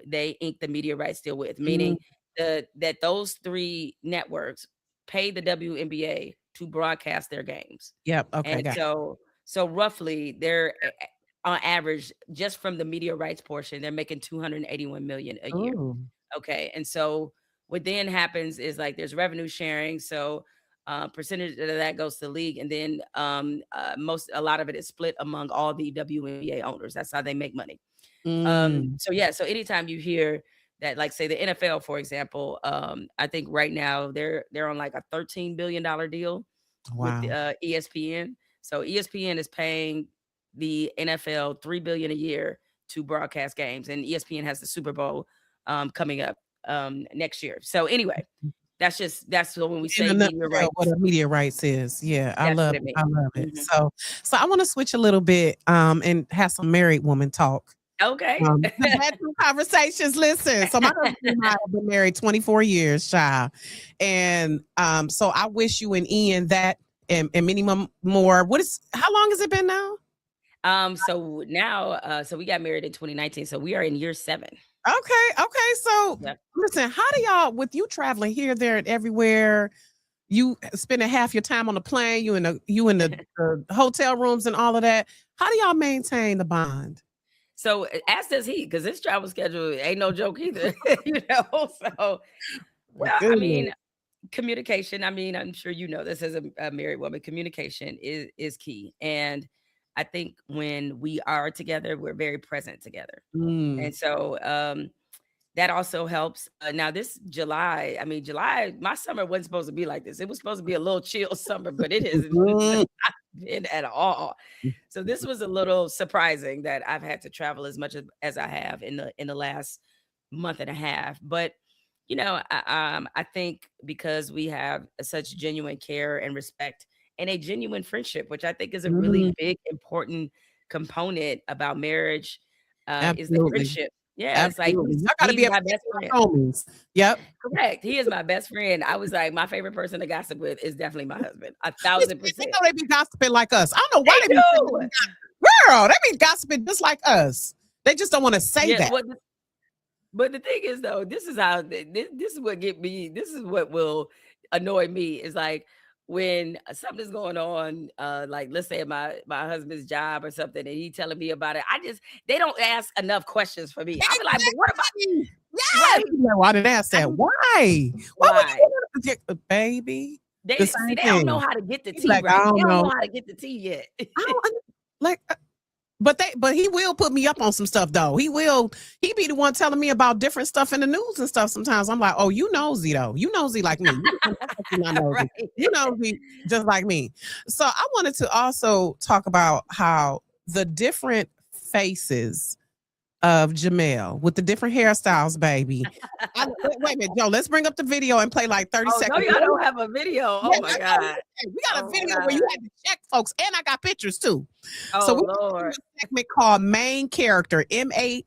they ink the media rights deal with, Mm. meaning that those three networks pay the WNBA to broadcast their games. Yep. Okay. And Got so roughly they're on average, just from the media rights portion, they're making 281 million a it. year. Ooh. Okay. And so what then happens is like there's revenue sharing. So percentage of that goes to the league, and then a lot of it is split among all the WNBA owners. That's how they make money. Mm. So yeah, so anytime you hear that, like say the NFL, for example, I think right now they're on like a $13 billion deal with Wow. ESPN. So ESPN is paying the NFL $3 billion a year to broadcast games, and ESPN has the Super Bowl coming up next year. So anyway, that's what when we In a say media nutshell, what rights, a media rights is. Yeah, I that's what love it it. I means. love it. Mhm. So I want to switch a little bit and have some married woman talk. Okay. The bedroom conversations. Listen, so my husband and I have been married 24 years, child. And so I wish you and Ian that and many more. How long has it been now? So now, so we got married in 2019, so we are in year 7. Okay. So Yep. listen, how do y'all, with you traveling here, there, and everywhere, you spending half your time on the plane, you in the hotel rooms and all of that. How do y'all maintain the bond? So as does he, because his travel schedule ain't no joke either. So My well, I goodness. mean, communication. I mean, I'm sure you know this as a married woman. Communication is key, and I think when we are together, we're very present together, Mm. and so that also helps. Now, this July, I mean, July, my summer wasn't supposed to be like this. It was supposed to be a little chill summer, but it isn't Mhm. not been at all. So this was a little surprising that I've had to travel as much as I have in the last month and a half. But I think because we have such genuine care and respect and a genuine friendship, which I think is a Mhm. really big important component about marriage, is the Absolutely. friendship. Yeah, it's like Absolutely. Y'all gotta he's be a my family best friend. like homies. Yep. Correct. He is my best friend. I was like, my favorite person to gossip with is definitely my husband. A Listen, thousand they percent. know they be gossiping like us. I don't know why They they be saying they do. be girl, they be gossiping just like us. They just don't want to say Yeah. that. But the thing is, though, this is how this is what get me. This is what will annoy me. Is like when something's going on, like let's say my husband's job or something, and he telling me about it, they don't ask enough questions for me. I'll be like, but what about Yes. Why didn't ask that? Why? Why? Would you, baby? They The see same they don't know thing. how to get the He's tea like, I right. don't They don't know. know how to get the tea yet. I don't like. But he will put me up on some stuff though. He be the one telling me about different stuff in the news and stuff. Sometimes I'm like, oh, you nosy though. You nosy like me. You're not nosy. Right. You nosy just like me. So I wanted to also talk about how the different faces of Jemele with the different hairstyles, baby. Wait a minute, Joe. Let's bring up the video and play like 30 Oh, no, seconds. y'all don't have a video. Oh my God. We got a Oh, video God. where you had to check, folks, and I got pictures too. Oh, So we Lord. have a segment called Main Character, MANE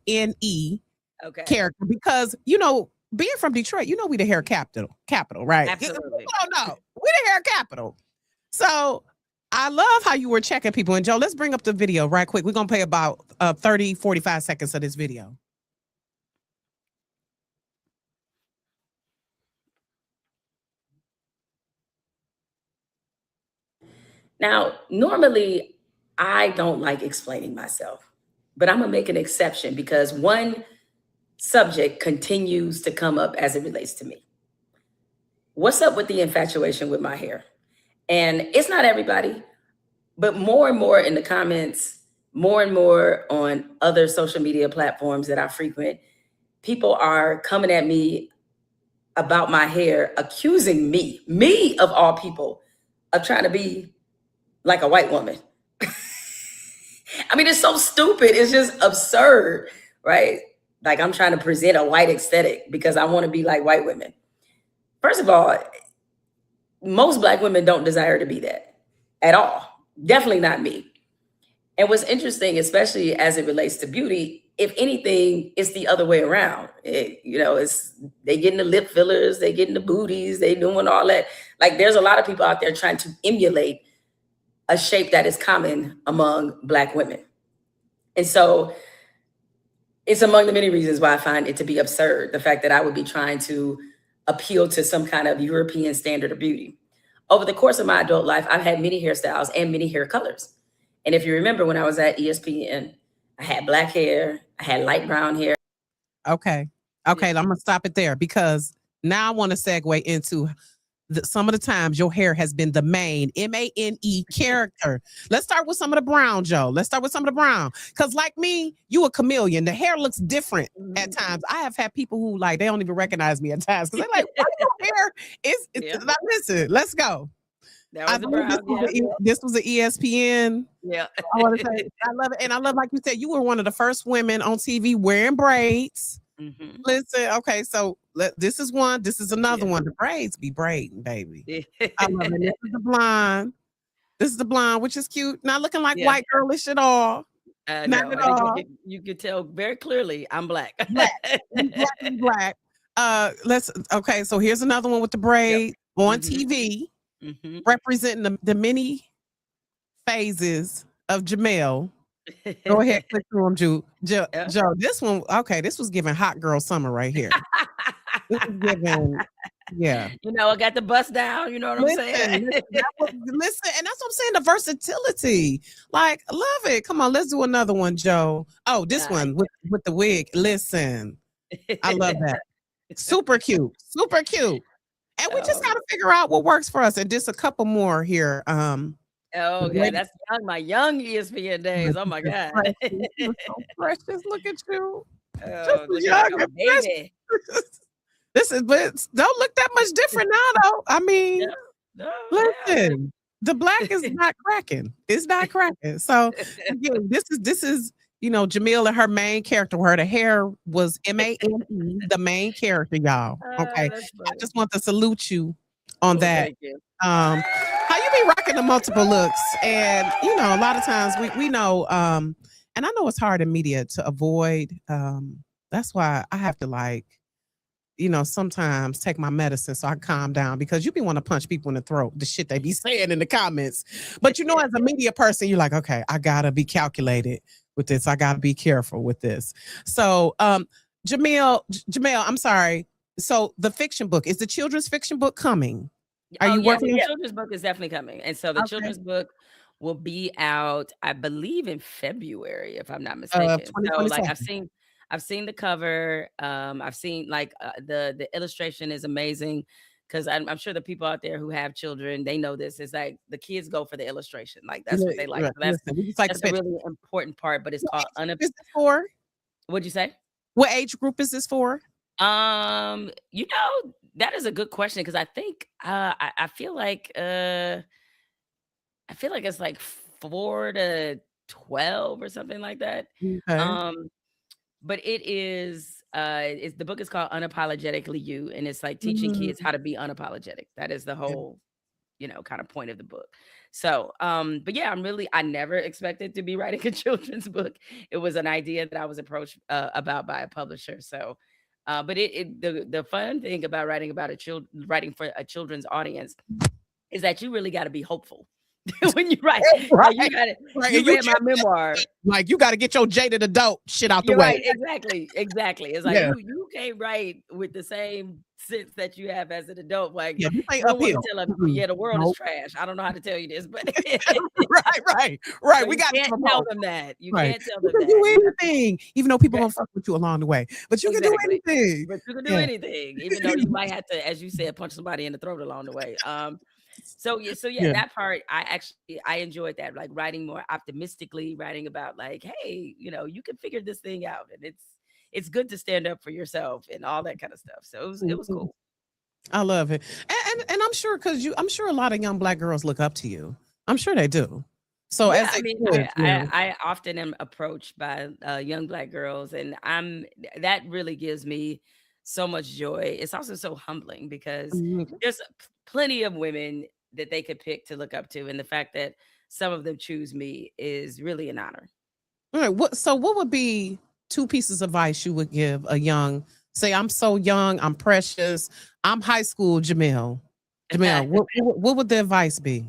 Okay. character, because being from Detroit, we the hair capital, right? Absolutely. People don't know. We the hair capital. So I love how you were checking people. And Joe, let's bring up the video right quick. We're gonna play about 30, 45 seconds of this video. Now, normally I don't like explaining myself, but I'm gonna make an exception because one subject continues to come up as it relates to me. What's up with the infatuation with my hair? And it's not everybody, but more and more in the comments, more and more on other social media platforms that I frequent, people are coming at me about my hair, accusing me of all people, of trying to be like a white woman. I mean, it's so stupid. It's just absurd, right? Like I'm trying to present a white aesthetic because I want to be like white women. First of all, most Black women don't desire to be that at all. Definitely not me. And what's interesting, especially as it relates to beauty, if anything, it's the other way around. It's they getting the lip fillers, they getting the booties, they doing all that. Like there's a lot of people out there trying to emulate a shape that is common among Black women. And so it's among the many reasons why I find it to be absurd, the fact that I would be trying to appeal to some kind of European standard of beauty. Over the course of my adult life, I've had many hairstyles and many hair colors. And if you remember when I was at ESPN, I had black hair, I had light brown hair. Okay, I'm gonna stop it there because now I want to segue into some of the times your hair has been the main MANE character. Let's start with some of the brown, Joe. Let's start with some of the brown. Because like me, you a chameleon. The hair looks different at times. I have had people who they don't even recognize me at times because they're like, why your hair is Now, listen, let's go. This was an ESPN. Yeah. I want to say I love it. And I love, like you said, you were one of the first women on TV wearing braids. Mm-hmm. Listen, okay, so this is one. This is another one. The braids be braiding, baby. I love it. This is the blonde. This is the blonde, which is cute. Not looking like white girlish at all. Not at all. You could tell very clearly I'm Black. Black. Okay, so here's another one with the braid on TV, representing the many phases of Jemele. Go ahead, click through them, Joe. This one, okay, this was giving hot girl summer right here. This is giving, I got the bust down. You know what I'm saying? Listen, and that's what I'm saying. The versatility, like, love it. Come on, let's do another one, Joe. Oh, this one with the wig. Listen, I love that. Super cute, super cute. And we just got to figure out what works for us. And just a couple more here. Oh, God, that's my young ESPN days. Oh, my God. You're so precious. Look at you. Oh, look young like a baby. But don't look that much different now, though. I mean, listen, the black is not cracking. It's not cracking. So, again, this is Jemele and her main character, where the hair was MANE, the main character, y'all. Okay. I just want to salute you on that. Thank you. How you be rocking the multiple looks, and a lot of times we know, and I know it's hard in media to avoid. That's why I have to sometimes take my medicine so I calm down, because you be want to punch people in the throat, the shit they be saying in the comments. But as a media person, you're like, okay, I gotta be calculated with this. I gotta be careful with this. So, Jemele, I'm sorry. So the fiction book, is the children's fiction book coming? Are Oh, you yeah, working the on children's book is definitely coming, and so the Okay. children's book will be out, I believe, in February, if I'm not mistaken. So, like, 2027? I've seen the cover, I've seen, like, the illustration is amazing, 'cause I'm sure the people out there who have children, they know this, it's like the kids go for the illustration, like, that's what they like. Right, So listen, we just like the that's a picture. really important part, but it's What called age group is this for? What'd you say? What age group is this for? That is a good question because I think, I feel like it's like 4 to 12 or something like that. Okay. Um, but it's the book is called Unapologetically You, and it's like teaching kids Mm, how to be unapologetic. That is the yeah. whole, kind of point of the book. So, but yeah, I never expected to be writing a children's book. It was an idea that I was approached about by a publisher. So, but the fun thing about writing for a children's audience is that you really got to be hopeful when you write. Like Right, right, you and you read my can't memoir. like, you gotta get your jaded adult shit out the You're way. right, exactly, exactly. It's like Yeah, you can't write with the same sense that you have as an adult. Like yeah, this ain't you don't want to uphill. tell them, Mm-mm. yeah, the world is Nope. trash. I don't know how to tell you this, but Right, right, so right, we you gotta can't give 'em tell hope. them that. You Right. can't tell You them can do that. You have to anything, even though people right, gonna fuck with you along the way, but you can do exactly. anything. But you can do Yeah. anything, even though you might have to, as you said, punch somebody in the throat along the way. So yeah, Yeah. that part I enjoyed that, like writing more optimistically, writing about like, hey, you can figure this thing out, and it's good to stand up for yourself and all that kind of stuff. So it was Mhm. cool. I love it. And I'm sure I'm sure a lot of young Black girls look up to you. I'm sure they do. So Yeah, as I they mean, should, I often am approached by young Black girls, and that really gives me so much joy. It's also so humbling because Mhm. there's plenty of women that they could pick to look up to, and the fact that some of them choose me is really an honor. Alright, what would be 2 pieces of advice you would give a young say, "I'm so young, I'm precious, I'm high school Jamel." Jamel, what would the advice be?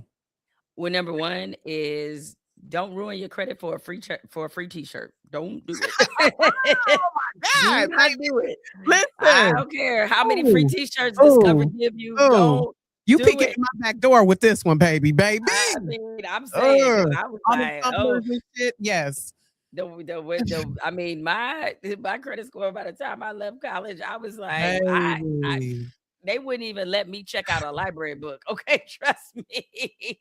Well, number one is don't ruin your credit for a free T-shirt. Don't do it. Oh my Do god, not do it. I listen. don't care how many free Ooh, T-shirts Discover ooh, give you. ooh. Don't You do peeking it. in my back door with this one, baby, baby. I mean, I'm saying, Ugh. 'cause I was All them like, oh, tumblers and shit, yes. I mean, my credit score by the time I left college, I was like, I Baby. they wouldn't even let me check out a library book. Okay, trust me.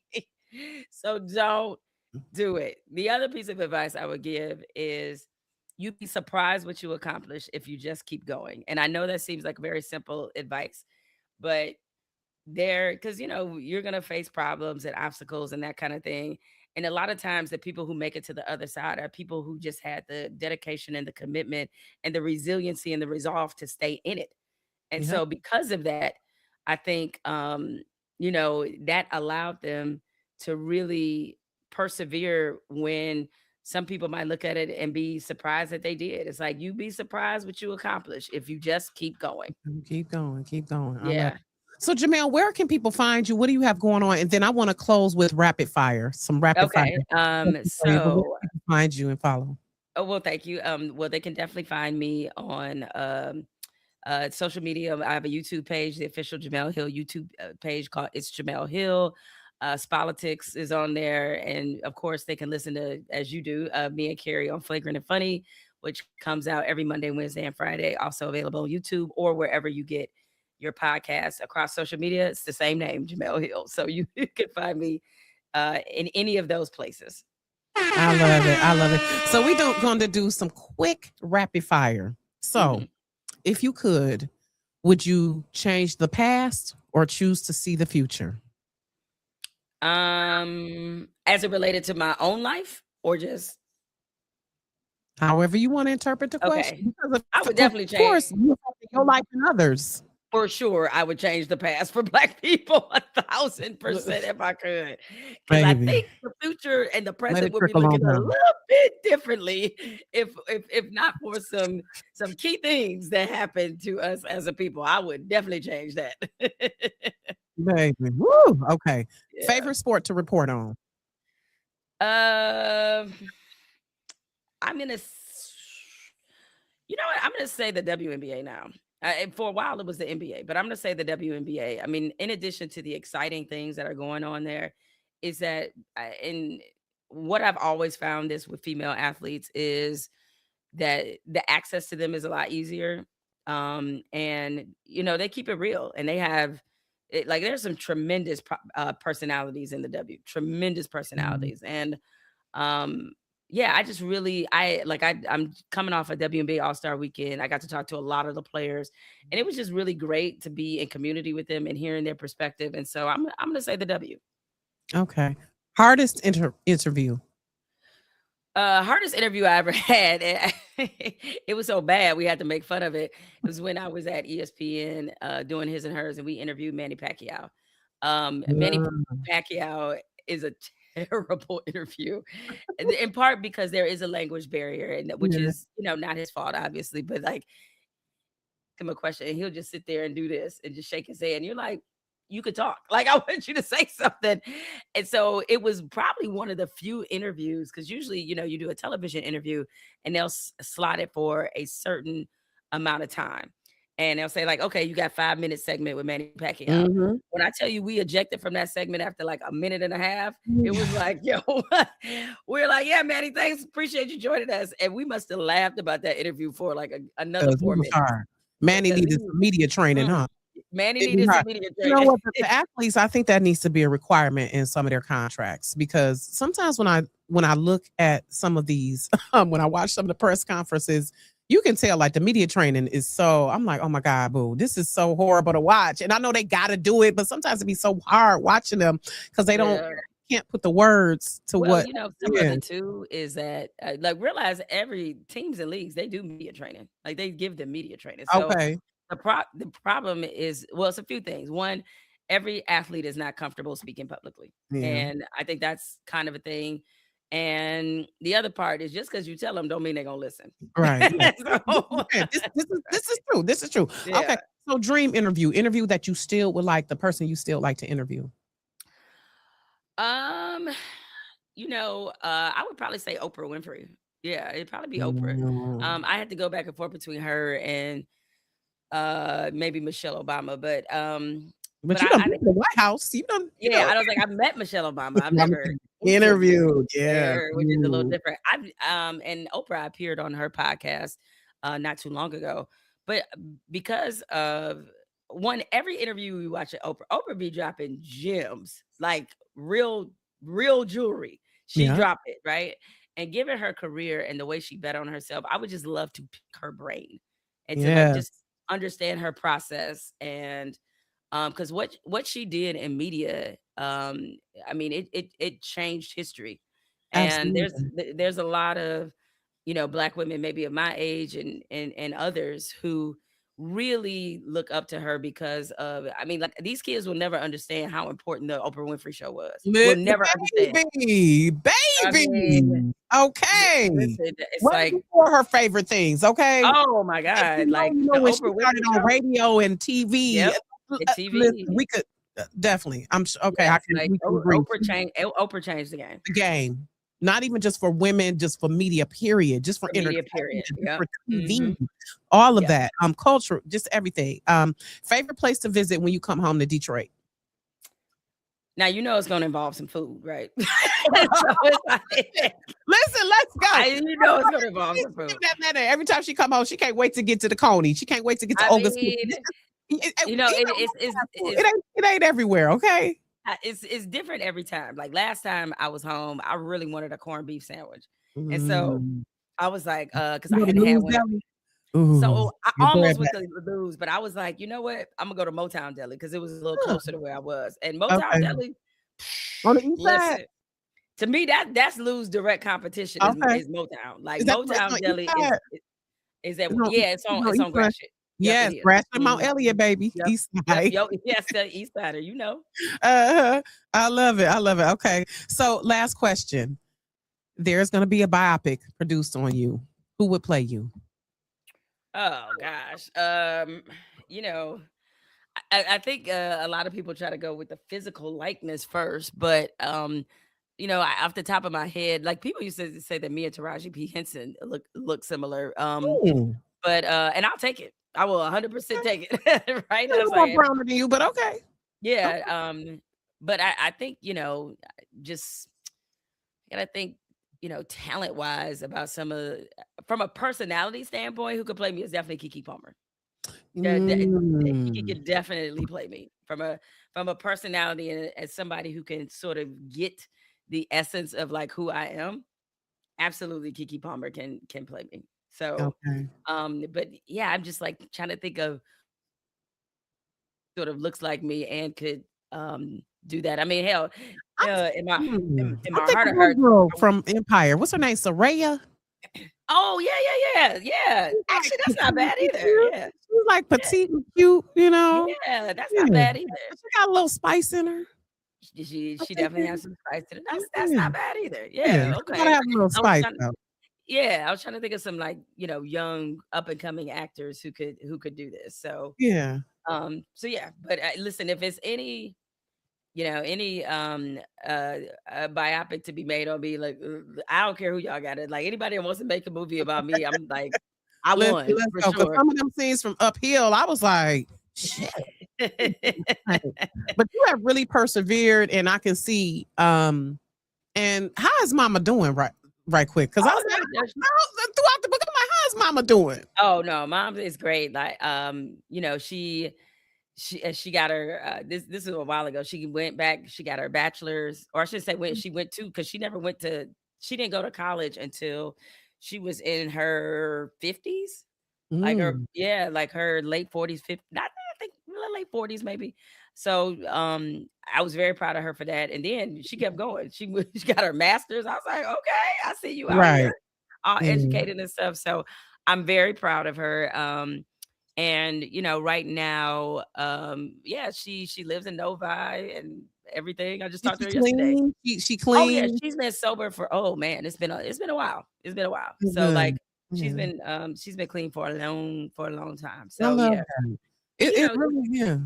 So don't do it. The other piece of advice I would give is you'd be surprised what you accomplish if you just keep going. And I know that seems like very simple advice, but because you're gonna face problems and obstacles and that kind of thing. And a lot of times the people who make it to the other side are people who just had the dedication and the commitment and the resiliency and the resolve to stay in it. And Yep. so because of that, I think that allowed them to really persevere when some people might look at it and be surprised that they did. It's like you be surprised what you accomplish if you just keep going. Keep going, keep going. I love Yeah. So, Jamel, where can people find you? What do you have going on? And then I want to close with rapid fire, some rapid fire Okay. questions for you. But where So can people find you and follow? oh, well, thank you. Well, they can definitely find me on social media. I have a YouTube page, the official Jemele Hill YouTube page called It's Jemele Hill. Spolitics is on there. And of course, they can listen to, as you do, me and Carrie on Flagrant and Funny, which comes out every Monday, Wednesday, and Friday. Also available on YouTube or wherever you get your podcasts across social media. It's the same name, Jemele Hill. So you can find me in any of those places. I love it. I love it. So we don't going to do some quick rapid fire. So Mhm. if you could, would you change the past or choose to see the future? As it related to my own life or just However you want to interpret the okay. question. Because I would of definitely change course, you have your life and others. for sure. I would change the past for Black people 1,000% if I could, because I Baby, think the future and the let present it would be trickle on looking a down. little bit differently if not for some key things that happened to us as a people. I would definitely change that. Baby. Woo. Okay. Yeah. Favorite sport to report on? Um, I'm gonna, you know what? I'm gonna say the WNBA now. And for a while, it was the NBA, but I'm going to say the WNBA. I mean, in addition to the exciting things that are going on there, is that, in what I've always found this with female athletes is that the access to them is a lot easier. And they keep it real, and they have it, like, there's some tremendous personalities in the tremendous Mhm. personalities. And um yeah, I just really, I'm coming off a WNBA All-Star weekend. I got to talk to a lot of the players, and it was just really great to be in community with them and hearing their perspective. And so I'm going to say the W. Okay. Hardest interview. Hardest interview I ever had. It was so bad we had to make fun of it. It was when I was at ESPN doing His and Hers, and we interviewed Manny Pacquiao. Manny Yeah. Pacquiao is a terrible interview, in part because there is a language barrier, and which Yeah. is not his fault, obviously. But like, him a question, and he'll just sit there and do this and just shake his head, and you're like, you could talk. Like, I want you to say something. And so it was probably one of the few interviews, because usually, you do a television interview and they'll slot it for a certain amount of time. And they'll say, like, okay, you got 5 minute segment with Manny Pacquiao. Mhm. When I tell you we ejected from that segment after like a minute and a half, it was like, yo, we're like, yeah, Manny, thanks. Appreciate you joining us. And we must have laughed about that interview for like another 'Cause it 4 was minutes. hard. Manny Because needed some media training, huh? Manny It was needed some hard. media You know training. what? The athletes, I think that needs to be a requirement in some of their contracts, because sometimes when I look at some of these, when I watch some of the press conferences, you can tell like the media training is so. I'm like, oh my god, boo, this is so horrible to watch. And I know they got to do it, but sometimes it be so hard watching them because they don't Yeah. can't put the words to Well, what. some of Yeah. it too is that, like, realize every teams and leagues, they do media training. Like, they give them media training. So Okay. the problem is, well, it's a few things. One, every athlete is not comfortable speaking publicly, Yeah. and I think that's kind of a thing. And the other part is, just because you tell them don't mean they're gonna listen. Right. Yeah. So, This is true. This is true. Okay. yeah. So dream interview that you still would like, the person you still like to interview. Um, I would probably say Oprah Winfrey. Yeah, it'd probably be Oprah. Mm. I had to go back and forth between her and maybe Michelle Obama, but But you done I been think, to the White House. yeah, I was like, I've met Michelle Obama. I've I'm never interviewed interviewed. Yeah. her, which is a little Ooh. different. And Oprah appeared on her podcast not too long ago. But because of one, every interview we watch at Oprah be dropping gems, like real jewelry. She Yeah. dropped it, right? And given her career and the way she bet on herself, I would just love to pick her brain and to, like, just Yes. understand her process. And because what she did in media, I mean, it changed history. And Absolutely. there's a lot of, Black women maybe of my age and others who really look up to her because of, I mean, like, these kids will never understand how important the Oprah Winfrey Show was. Will never understand. Baby. I mean, Baby. Okay. listen, it's What like, were her favorite things? Okay. oh my If God, like you know the when she Oprah started Winfrey on Show. radio and TV. Yep. The Listen, TV. we could definitely. Okay. Yes, like We can agree. Oprah changed the game. The game. Not even just for women, just for media, period. Just for For media, entertainment, period. just Yep. for TV, Mhm. all of Yep. that. Culture, just everything. Favorite place to visit when you come home to Detroit? Now, it's gonna involve some food, right? So it's like, Listen, let's go. it's gonna involve She's some food. giving that man every time she come home, she can't wait to get to the Coney. She can't wait to get to I Olga's Kitchen. mean, It ain't everywhere, okay? it's different every time. Like, last time I was home, I really wanted a corned beef sandwich. And so Mm. I was like, because You I go to hadn't had Lou's one. Deli? Ooh, So I your bread almost went back. to lose, but I was like, you know what? I'm gonna go to Motown Deli because it was a little Huh, closer to where I was. And Motown okay. Deli, On the east side? listen, to me, that's Lou's direct competition Okay. is Motown. Like, Is that the place on Motown the east Deli side? is that, It's on yeah, it's on it's east on side? Gratiot. Yep, it Yes, is. Gratiot, Mount Mhm. Elliott, baby. Yep. East Yep. side. Yo, yes, the East Sider, you know. Uh-huh. I love it. I love it. Okay. So last question. There's gonna be a biopic produced on you. Who would play you? Oh gosh. You know, I think a lot of people try to go with the physical likeness first, but off the top of my head, like, people used to say that me and Taraji P. Henson look similar. Ooh. But and I'll take it. I will 100% take it. Right? A I little was more like, browner than you, but okay. yeah. Okay. But I think, just gotta think, talent wise about from a personality standpoint, who could play me is definitely Kiki Palmer. Kiki Mm, could definitely play me from a personality and as somebody who can sort of get the essence of like who I am. Absolutely, Kiki Palmer can play me. So, okay. but yeah, I'm just like trying to think of sort of looks like me and could do that. I mean, hell, in my in I'm my heart thinking of one hearts. girl from Empire. What's her name? Soraya? Oh yeah. She's like Actually, that's not petite bad and either. cute. Yeah, She's like yeah, petite and cute, you know? yeah. That's not Yeah. bad either. She got a little spice in her. I'm She definitely thinking, has some spice to it. That's yeah, not bad either. yeah. Yeah, She gotta okay. have a little I was spice trying. though. Yeah, I was trying to think of some like young up and coming actors who could do this. Yeah. So yeah. But listen, if it's any biopic to be made on me, like I don't care who y'all got it. Like anybody that wants to make a movie about me, I'm like, I won Let's for go. Cause sure. some of them scenes from Uphill, I was like, shit. Right. But you have really persevered, and I can see. And how is Mama doing? Right quick, because I Oh was like, no, no, throughout the book, I'm like, how's Mama doing? oh no, mom is great. Like she got her this is a while ago. She went back, she got her bachelor's, or I should say when she went to, because she didn't go to college until she was in her 50s. Like her, Mm, yeah, like her late 40s, 50, not I think late 40s maybe. So I was very proud of her for that. And then she kept going. She got her master's. I was like, okay, I see you out right. here all Mm, educated and stuff. So I'm very proud of her. And right now, yeah, she lives in Novi and everything. I just is talked to she her yesterday. clean? She Oh yeah, clean? she's been sober for, oh man, it's been a while. It's been a while. So Good. like she's Yeah. been clean for a long time. I So love yeah. that. And It really, yeah.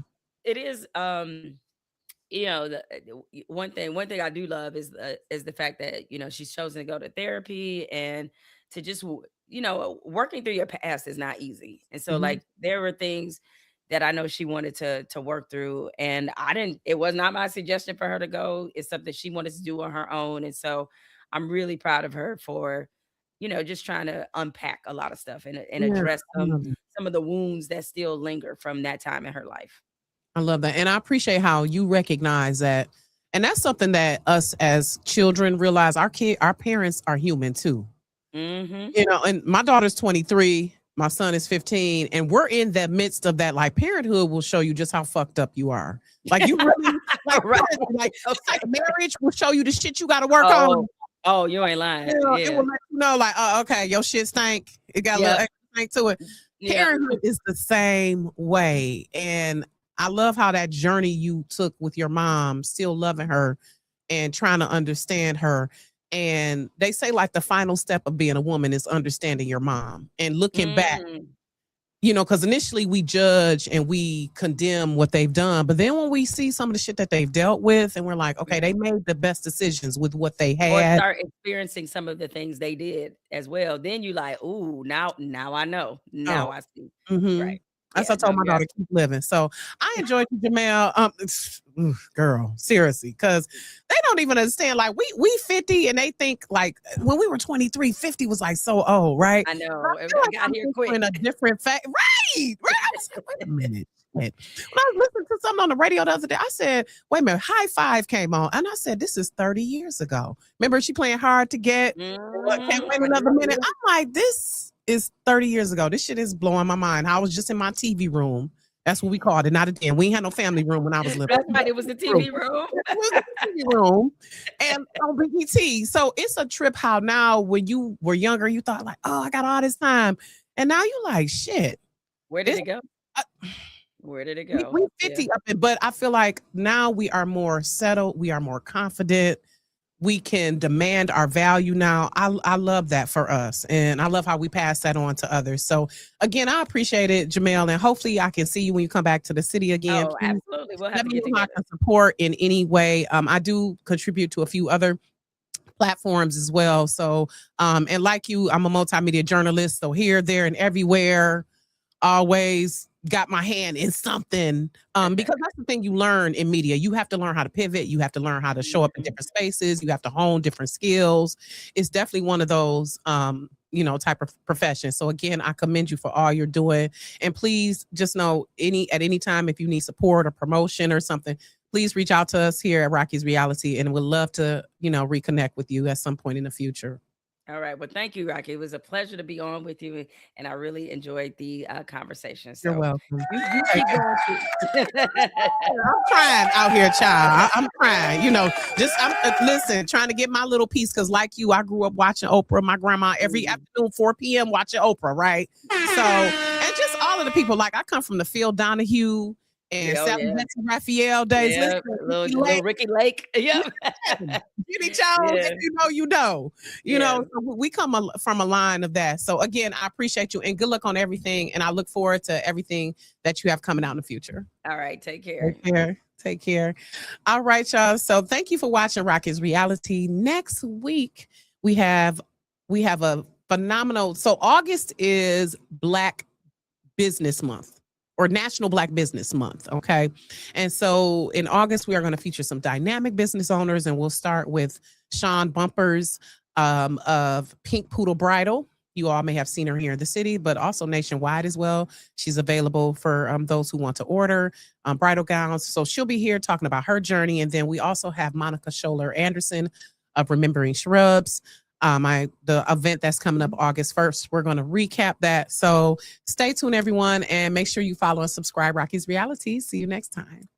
it is one thing I do love is the fact that she's chosen to go to therapy and to just working through your past is not easy. And so Mhm. like there were things that I know she wanted to work through, and I didn't it was not my suggestion for her to go. It's something she wanted to do on her own. And so I'm really proud of her for just trying to unpack a lot of stuff and Yeah, address I love it. some of the wounds that still linger from that time in her life. I love that. And I appreciate how you recognize that. And that's something that us as children realize our parents are human too. Mhm. And my daughter's 23, my son is 15, and we're in the midst of that. Like parenthood will show you just how fucked up you are. Like you really Right. like it's like Okay. marriage will show you the shit you gotta work on. Oh, oh, you ain't lying. It Yeah. will let you know, like, oh, okay, your shit stank. It got a little Yep. extra stank to it. Yep. Parenthood is the same way. And I love how that journey you took with your mom, still loving her and trying to understand her. And they say, like, the final step of being a woman is understanding your mom and looking back, Mm. because initially we judge and we condemn what they've done. But then when we see some of the shit that they've dealt with, and we're like, okay, Yeah. they made the best decisions with what they Or had. start experiencing some of the things they did as well. Then you like, "Ooh, now I know. Oh, Now I see." mhm. Right. As Yeah, I no, told my you're daughter, keep living. So I enjoyed you, Jamel. Girl, seriously, because they don't even understand. Like we 50, and they think like when we were 23, 50 was like so old, right? I But I know. feel Everything like got I'm here entering quick. a different fact. Right, right. I was like, wait a minute. Shit. When I was listening to something on the radio the other day, I said, wait a minute, High Five came on. And I said, this is 30 years ago. Remember she playing Hard to Get? What, can't Mhm. wait another minute. I'm like, this is 30 years ago. This shit is blowing my mind. I was just in my TV room. That's what we called it, not a den. We ain't had no family room when I was little. That's right. It was the TV room. It was the TV room and on BET. So it's a trip how now when you were younger, you thought like, oh, I got all this time. And now you like, shit. Where did This, it go? uh, Where did it we go? Yeah. 50 up it, but I feel like now we are more settled. We are more confident. We can demand our value now. I love that for us. And I love how we pass that on to others. So again, I appreciate it, Jamel. And hopefully I can see you when you come back to the city again. Oh, Please absolutely. We'll have let to me get know how I together. can support in any way. I do contribute to a few other platforms as well. So and like you, I'm a multimedia journalist. So here, there, and everywhere always got my hand in something. Because that's the thing you learn in media. You have to learn how to pivot. You have to learn how to show up in different spaces. You have to hone different skills. It's definitely one of those, type of profession. So again, I commend you for all you're doing. And please just know at any time, if you need support or promotion or something, please reach out to us here at Rocky's Reality, and we'd love to, reconnect with you at some point in the future. All right. Well, thank you, Rocky. It was a pleasure to be on with you, and I really enjoyed the conversation. You're So welcome. you keep going. I'm trying out here, child. I'm trying, listen, trying to get my little piece, because like you, I grew up watching Oprah. My grandma every afternoon, 4 p.m. watching Oprah, right? So, and just all of the people, like I come from the Phil Donahue and Sally Betsy Raphael days. Yeah, little Ricky Lake. Yep. Jimmy Jones, if you know. So we come from a line of that. So again, I appreciate you and good luck on everything. And I look forward to everything that you have coming out in the future. All right. Take care. Take care. All right, y'all. So thank you for watching Rocky's Reality. Next week, we have a phenomenal. So August is Black Business Month, or National Black Business Month, okay? And so in August, we are going to feature some dynamic business owners, and we'll start with Sean Bumpers of Pink Poodle Bridal. You all may have seen her here in the city, but also nationwide as well. She's available for those who want to order bridal gowns. So she'll be here talking about her journey. And then we also have Monica Scholler Anderson of Remembering Shrubs. The event that's coming up August 1st. We're going to recap that. So stay tuned, everyone, and make sure you follow and subscribe Rocky's Reality. See you next time.